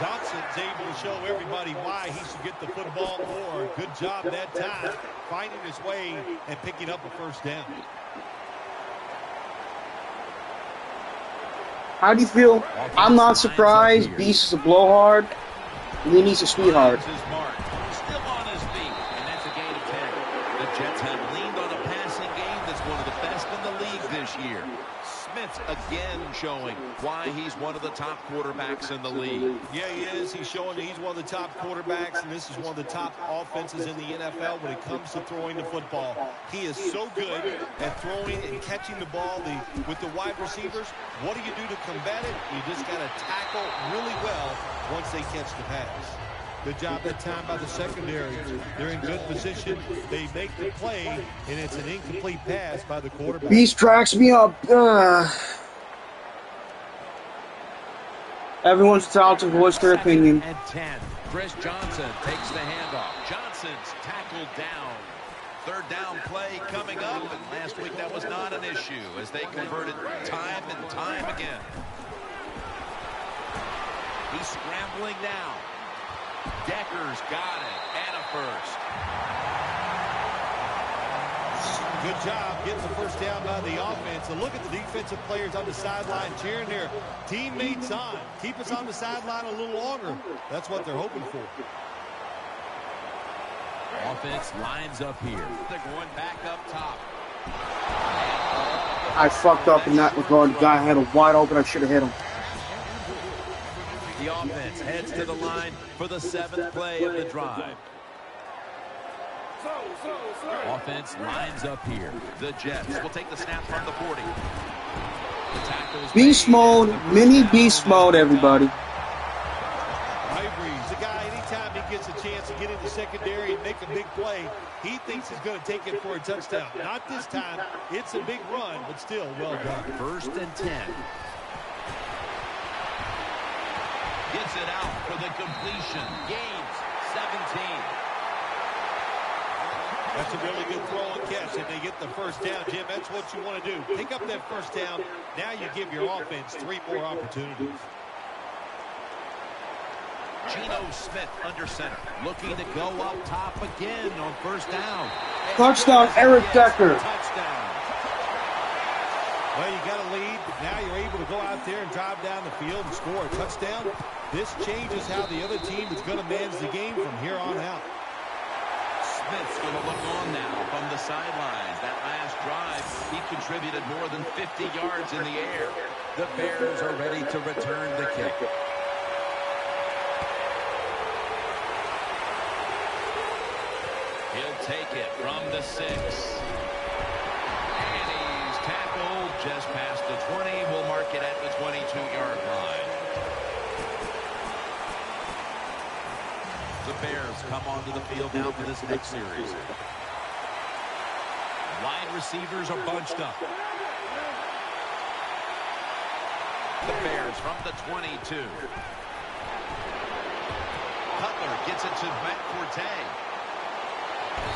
Johnson's able to show everybody why he should get the football more. Good job that time, finding his way and picking up a first down. How do you feel? I'm not surprised. Beast is a blowhard. And he needs a sweetheart. Still on his feet, and that's a gain of 10. The Jets have leaned on a passing game that's one of the best in the league this year. Smith again showing why he's one of the top quarterbacks in the league. Yeah, he is. He's showing that he's one of the top quarterbacks, and this is one of the top offenses in the NFL when it comes to throwing the football. He is so good at throwing and catching the ball with the wide receivers. What do you do to combat it? You just got to tackle really well once they catch the pass. Good job that time by the secondary. They're in good position. They make the play, and it's an incomplete pass by the quarterback. Beast cracks me up. Everyone's entitled to voice their opinion. And 10. Chris Johnson takes the handoff. Johnson's tackled down. Third down play coming up, and last week that was not an issue as they converted time and time again. He's scrambling now. Decker's got it, and a first. Good job getting the first down by the offense. And look at the defensive players on the sideline cheering their teammates on. Keep us on the sideline a little longer. That's what they're hoping for. Offense lines up here. They're going back up top. I fucked up in that regard. The guy had a wide open. I should have hit him. The offense heads to the line for the 7th play of the drive. Offense lines up here. The Jets will take the snap from the 40. The tackles beast mode, mini beast mode, everybody. Ivory's the guy, anytime he gets a chance to get into secondary and make a big play, he thinks he's going to take it for a touchdown. Not this time. It's a big run, but still well done. 1st and 10. Gets it out for the completion. Gains 17. That's a really good throw and catch. If they get the first down, Jim, that's what you want to do. Pick up that first down. Now you give your offense 3 more opportunities. Geno Smith under center. Looking to go up top again on first down. Touchdown, Eric Decker. Touchdown. Well, you got a lead. Now you're able to go out there and drive down the field and score a touchdown. This changes how the other team is going to manage the game from here on out. Smith's going to look on now from the sidelines. That last drive, he contributed more than 50 yards in the air. The Bears are ready to return the kick. He'll take it from the 6. And he's tackled just past the 20. We'll mark it at the 22-yard line. The Bears come onto the field now for this next series. Wide receivers are bunched up. The Bears from the 22. Cutler gets it to Matt Forte.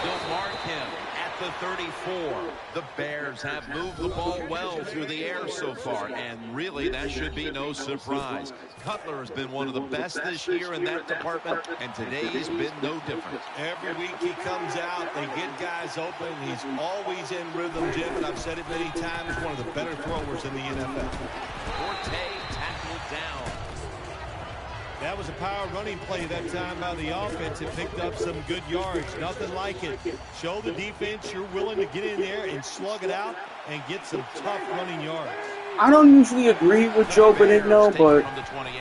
They'll mark him at the 34. The Bears have moved the ball well through the air so far, and really that should be no surprise. Cutler has been one of the best this year in that department, and today's been no different. Every week he comes out, they get guys open. He's always in rhythm, Jim, and I've said it many times, one of the better throwers in the NFL. Forte tackled down. That was a power running play that time by the offense. It picked up some good yards. Nothing like it. Show the defense you're willing to get in there and slug it out and get some tough running yards. I don't usually agree with Joe Benigno, but From the 28.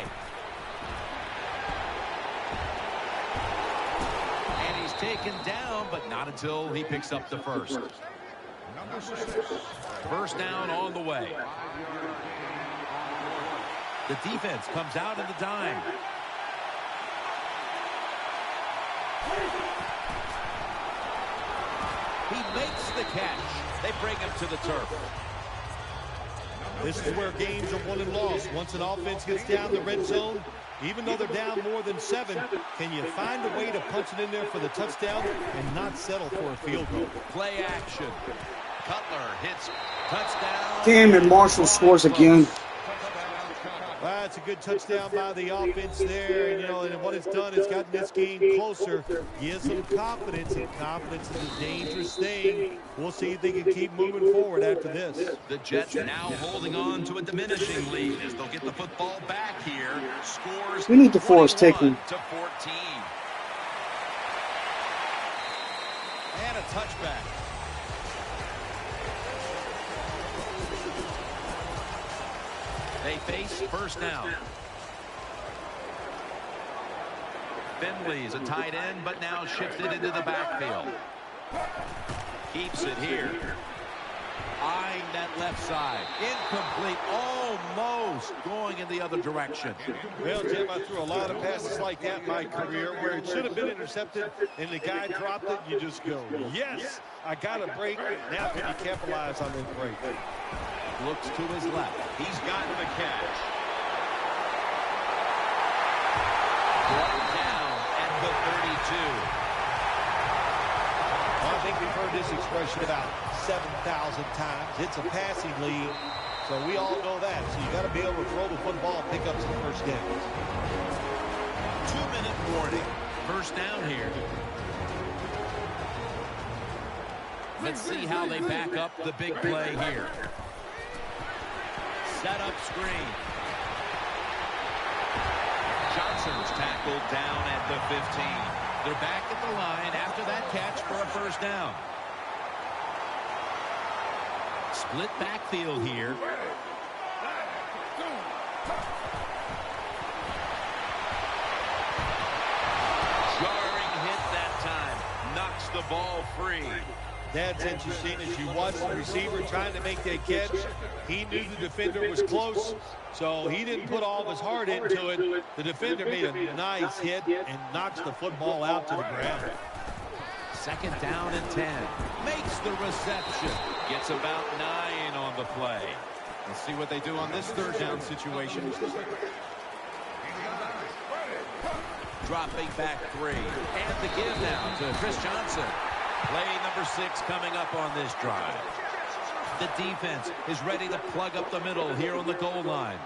And he's taken down, but not until he picks up the first. First down on the way. The defense comes out in the dime. He makes the catch. They bring him to the turf. This is where games are won and lost. Once an offense gets down the red zone, even though they're down more than 7, can you find a way to punch it in there for the touchdown and not settle for a field goal? Play action. Cutler hits touchdown. damn it, Marshall scores again. That's a good touchdown by the offense there. You know, and what it's done is gotten this game closer. Gives them confidence, and confidence is a dangerous thing. We'll see if they can keep moving forward after this. The Jets now holding on to a diminishing lead as they'll get the football back here. Scores We need to force taking. to 14. And a touchback. They face first down. Finley's a tight end, but now shifted into the backfield. Keeps it here. Eyeing that left side. Incomplete. Almost going in the other direction. Well, Jim, I threw a lot of passes like that in my career where it should have been intercepted and the guy dropped it. You just go, yes, I got a break. Now can you capitalize on this break? Looks to his left. He's got the catch. Brought down at the 32. Well, I think we've heard this expression about 7,000 times. It's a passing lead, so we all know that. So you got to be able to throw the football and pick up some first downs. 2-minute warning. First down here. Let's see how they back up the big play here. Set up screen. Johnson's tackled down at the 15. They're back at the line after that catch for a first down. Split backfield here. Jarring hit that time. Knocks the ball free. That's interesting as you watch the receiver trying to make that catch. He knew the defender was close, so he didn't put all of his heart into it. The defender made a nice hit and knocks the football out to the ground. Second down and 10. Makes the reception. Gets about 9 on the play. Let's see what they do on this third down situation. Dropping back 3. And the give now to Chris Johnson. Play number 6 coming up on this drive. The defense is ready to plug up the middle here on the goal line.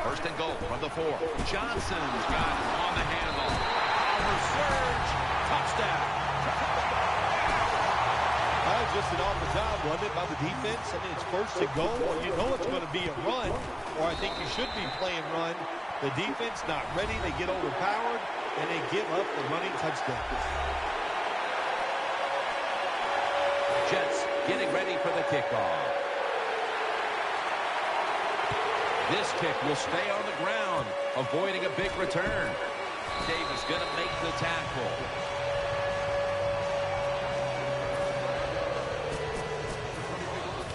First and goal from the 4. Johnson's got it on the handle. Power surge. Touchdown. That was just an awful job, wasn't it, by the defense? I mean, it's first and goal. Well, you know it's going to be a run, or I think you should be playing run. The defense not ready. They get overpowered, and they give up the running touchdown. Jets getting ready for the kickoff. This kick will stay on the ground, avoiding a big return. Davis going to make the tackle.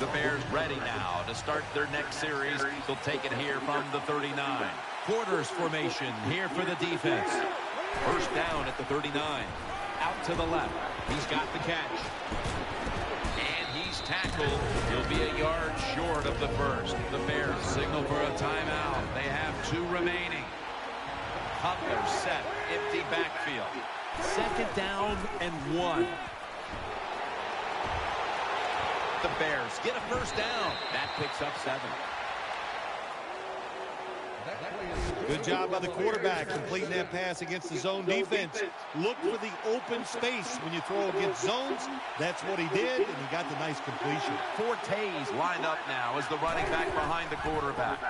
The Bears ready now to start their next series. They'll take it here from the 39. Quarters formation here for the defense. First down at the 39. Out to the left. He's got the catch. Tackled. He'll be a yard short of the first. The Bears signal for a timeout. They have 2 remaining. Cutler set. Empty backfield. Second down and 1. The Bears get a first down. That picks up 7. Good job by the quarterback completing that pass against the zone defense. Look for the open space when you throw against zones. That's what he did, and he got the nice completion. Forte's lined up now as the running back behind the quarterback.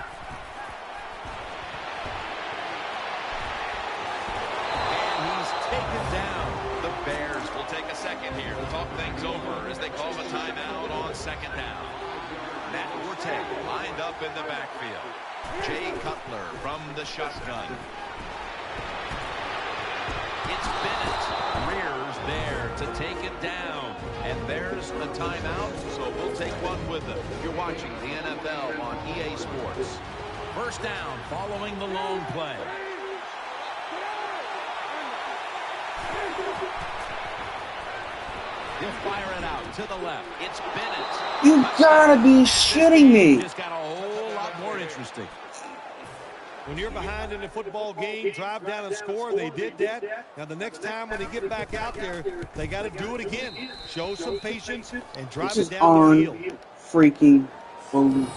And he's taken down. The Bears will take a second here to talk things over as they call a timeout on second down. Matt Forte lined up in the backfield. Jay Cutler from the shotgun. It's Bennett. Rears there to take it down. And there's a timeout, so we'll take one with them. You're watching the NFL on EA Sports. First down following the long play. He'll fire it out to the left. It's Bennett. You gotta be shitting me. Just got a whole lot more interesting. When you're behind in the football game, drive down and score. They did that. Now, the next time when they get back out there, they got to do it again. Show some patience and drive it down the field. Freaking believe.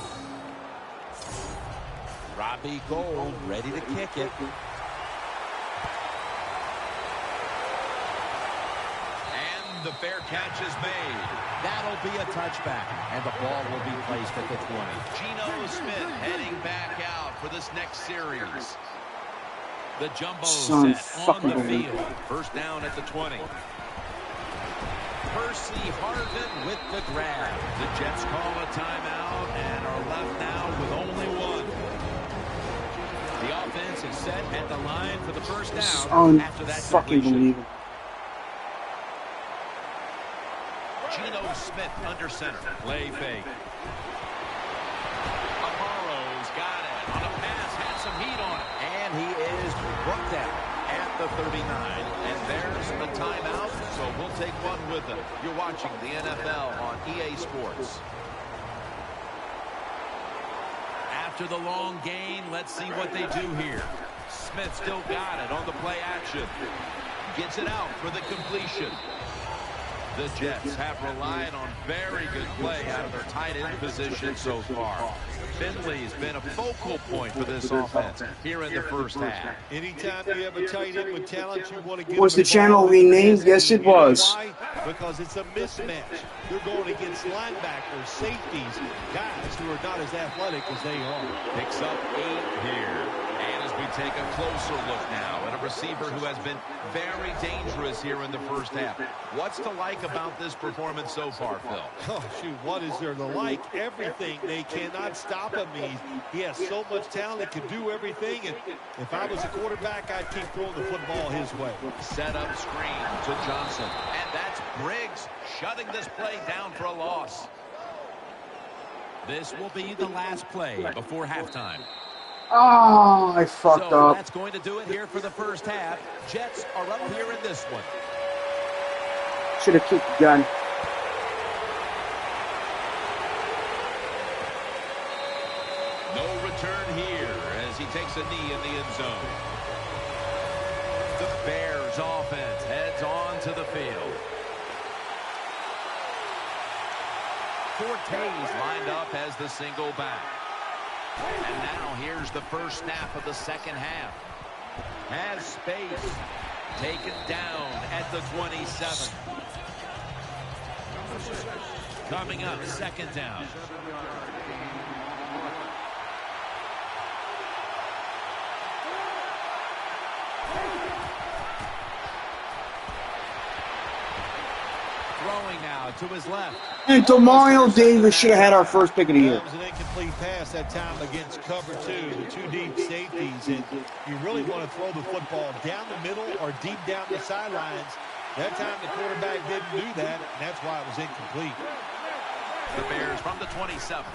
Robbie Gould ready to kick it. And the fair catch is made. That'll be a touchback, and the ball will be placed at the 20. Geno Smith heading back out for this next series. The jumbo set on the field. First down at the 20. Percy Harvin with the grab. The Jets call a timeout and are left now with only one. The offense is set at the line for the first down after that completion. Geno Smith under center. Play fake. Amaro's got it. On a pass, had some heat on it. And he is brought down at the 39. And there's a timeout, so we'll take one with them. You're watching the NFL on EA Sports. After the long gain, let's see what they do here. Smith still got it on the play action. Gets it out for the completion. The Jets have relied on very good play out of their tight end position so far. Finley's been a focal point for this offense here in the first half. Anytime you have a tight end with talent, you want to get. Was the channel renamed? Yes, it was. Why? Because it's a mismatch. You're going against linebackers, safeties, guys who are not as athletic as they are. Picks up 8 here. And as we take a closer look now at a receiver who has been very dangerous here in the first half. What's to like about this performance so far, Phil? Oh, shoot, what is there to like? Everything. They cannot stop him. He has so much talent. He can do everything. And if I was a quarterback, I'd keep throwing the football his way. Set up screen to Johnson. And that's Briggs shutting this play down for a loss. This will be the last play before halftime. Oh, I fucked up. That's going to do it here for the first half. Jets are up here in this one. Should have kicked the gun. No return here as he takes a knee in the end zone. The Bears offense heads on to the field. Forte's lined up as the single back. And now here's the first snap of the second half. Has space. Taken down at the 27. Coming up, second down. Throwing now to his left. And Demario Davis should have had our first pick of the year. That was an incomplete pass that time against cover 2, the 2 deep safeties. And you really want to throw the football down the middle or deep down the sidelines. That time the quarterback didn't do that, and that's why it was incomplete. The Bears from the 27.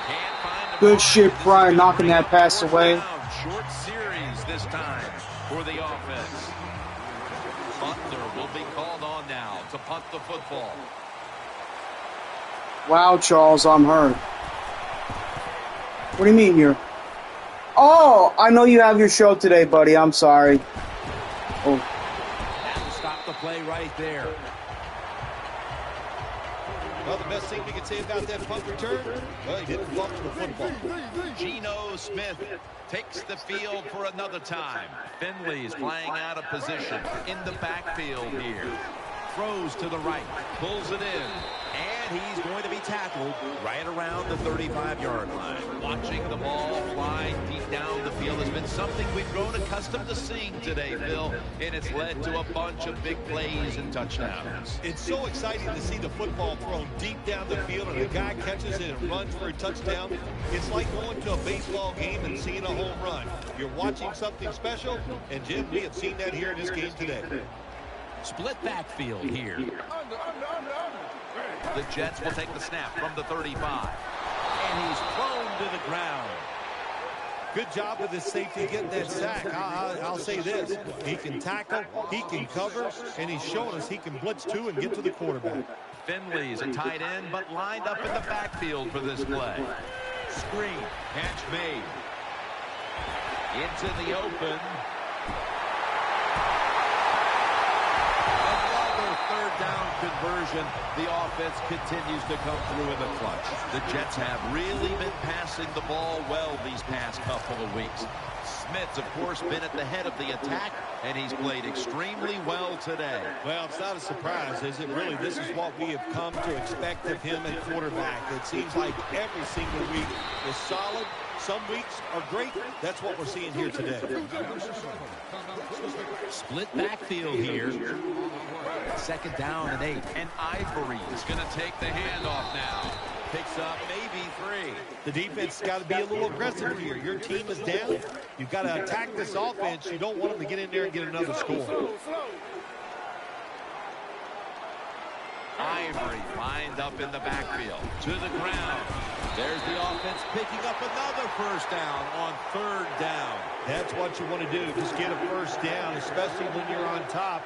Can't find the Good shit, Pryor, knocking that pass away. Short series this time for the offense. Butler will be called on now to punt the football. Wow, Charles, I'm hurt. What do you mean you're... Oh, I know you have your show today, buddy. I'm sorry. Oh. That'll stop the play right there. Well, the best thing we can say about that punt return, well, he didn't fumble the football. Geno Smith takes the field for another time. Finley's playing out of position in the backfield here. Throws to the right, pulls it in, and he's going to be tackled right around the 35-yard line. Watching the ball fly deep down the field has been something we've grown accustomed to seeing today, Phil, and it's led to a bunch of big plays and touchdowns. It's so exciting to see the football thrown deep down the field and a guy catches it and runs for a touchdown. It's like going to a baseball game and seeing a home run. You're watching something special, and Jim, we have seen that here in this game today. Split backfield here. The Jets will take the snap from the 35. And he's thrown to the ground. Good job with his safety getting that sack. I'll say this. He can tackle, he can cover, and he's showing us he can blitz too and get to the quarterback. Finley's a tight end, but lined up in the backfield for this play. Screen. Catch made. Into the open. Another third down conversion. The offense continues to come through in the clutch. The Jets have really been passing the ball well these past couple of weeks. Smith's, of course, been at the head of the attack, and he's played extremely well today. Well, it's not a surprise, is it? Really, this is what we have come to expect of him at quarterback. It seems like every single week is solid. Some weeks are great. That's what we're seeing here today. Split backfield here. 2nd down and 8. And Ivory is going to take the handoff now. Picks up maybe 3. The defense has got to be a little aggressive here. Your team is down. You've got to attack this offense. You don't want them to get in there and get another score. Ivory lined up in the backfield. To the ground. There's the offense picking up another first down on 3rd down. That's what you want to do. Just get a first down, especially when you're on top.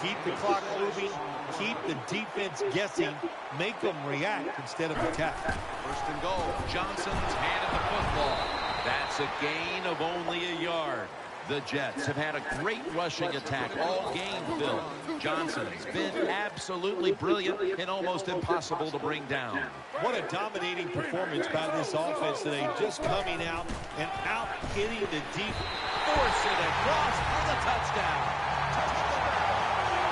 Keep the clock moving. Keep the defense guessing. Make them react instead of attack. 1st and goal. Johnson's handed the football. That's a gain of only a yard. The Jets have had a great rushing attack all game, Phil. Johnson's been absolutely brilliant and almost impossible to bring down. What a dominating performance by this offense today. Just coming out and out hitting the deep. Force it across for the touchdown.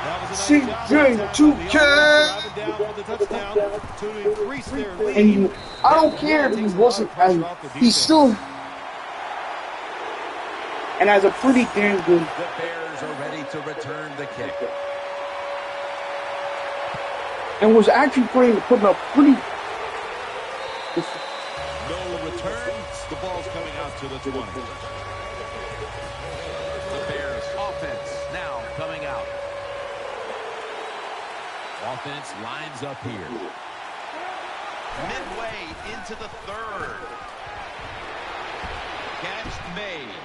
That was a nice job. Driving down for the touchdown to increase their lead. And I don't care if he wasn't, he's still, and has a pretty damn good. The Bears are ready to return the kick. And was actually putting up pretty. No return. The ball's coming out to the 20. The Bears offense now coming out. Offense lines up here. Midway into the 3rd. Catch made.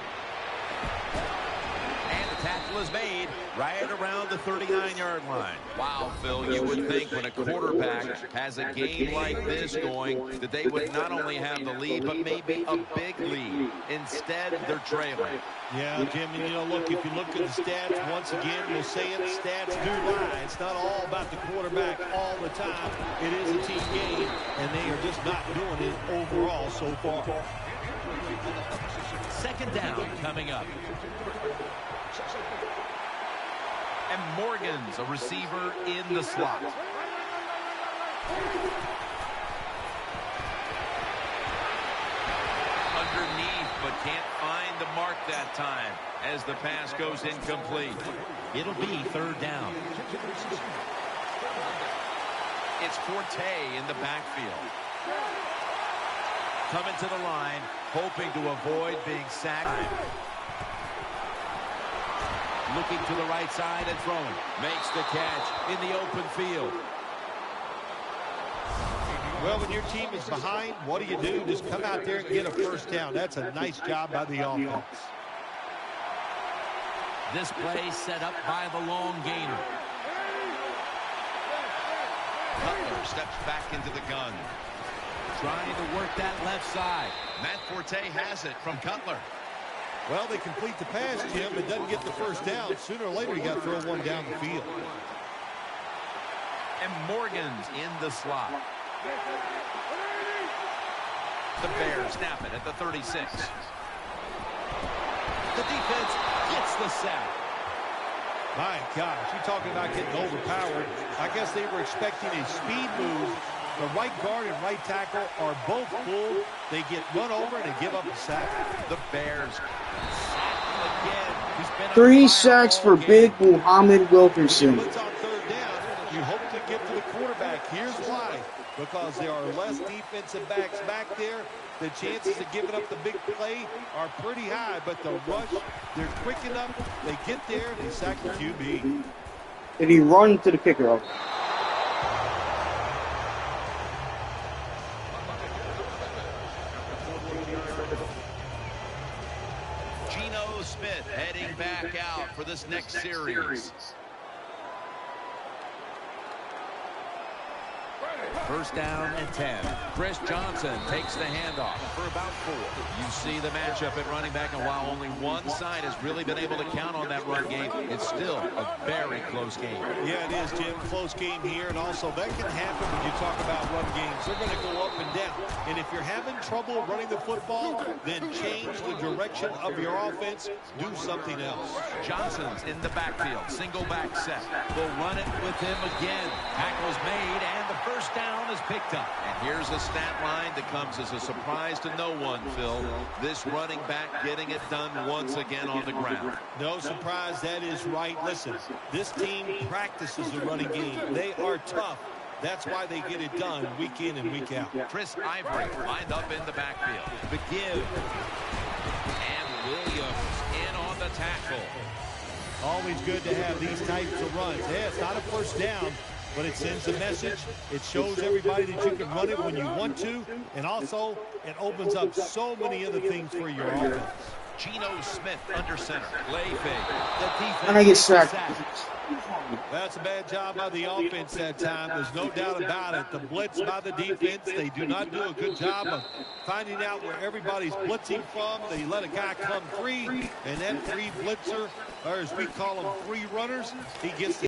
And the tackle is made right around the 39-yard line. Wow, Phil, you would think when a quarterback has a game like this going that they would not only have the lead, but maybe a big lead. Instead, they're trailing. Yeah, Jim, and look, if you look at the stats, once again, we'll say it, stats do lie. It's not all about the quarterback all the time. It is a team game, and they are just not doing it overall so far. 2nd down coming up. And Morgan's a receiver in the slot. Underneath, but can't find the mark that time as the pass goes incomplete. It'll be 3rd down. It's Forte in the backfield. Coming to the line, hoping to avoid being sacked. Looking to the right side and throwing. Makes the catch in the open field. Well, when your team is behind, what do? Just come out there and get a first down. That's a nice job by the offense. This play set up by the long gainer. Cutler steps back into the gun. Trying to work that left side. Matt Forte has it from Cutler. Well, they complete the pass, Jim, but doesn't get the first down. Sooner or later, you got to throw one down the field. And Morgan's in the slot. The Bears snap it at the 36. The defense gets the sack. My gosh, you're talking about getting overpowered. I guess they were expecting a speed move The right guard and right tackle are both full. They get run over and they give up a sack. The Bears sack again. He's been on 3 fire sacks all for game. Big Muhammad Wilkerson. Blitz on third down. You hope to get to the quarterback. Here's why. Because there are less defensive backs back there. The chances of giving up the big play are pretty high. But the rush, they're quick enough. They get there and they sack the QB. Did he run to the kicker? Geno Smith heading back out for this next series. First down and 10. Chris Johnson takes the handoff for about 4. You see the matchup at running back, and while only one side has really been able to count on that run game, it's still a very close game. Yeah, it is, Jim. Close game here, and also that can happen when you talk about run games. They're going to go up and down. And if you're having trouble running the football, then change the direction of your offense. Do something else. Johnson's in the backfield. Single back set. They'll run it with him again. Tackle's made, and the first down is picked up. And here's a stat line that comes as a surprise to no one, Phil. This running back getting it done once again on the ground. No surprise, that is right. Listen, this team practices the running game. They are tough. That's why they get it done week in and week out. Chris Ivory lined up in the backfield. McGill. And Williams in on the tackle. Always good to have these types of runs. Yeah, it's not a first down, but it sends a message. It shows everybody that you can run it when you want to, and also it opens up so many other things for your offense. Geno Smith under center. Lay fake. And I get sacked. That's a bad job by the offense that time. There's no doubt about it. The blitz by the defense, they do not do a good job of finding out where everybody's blitzing from. They let a guy come free, and that free blitzer, or as we call them, free runners, he gets the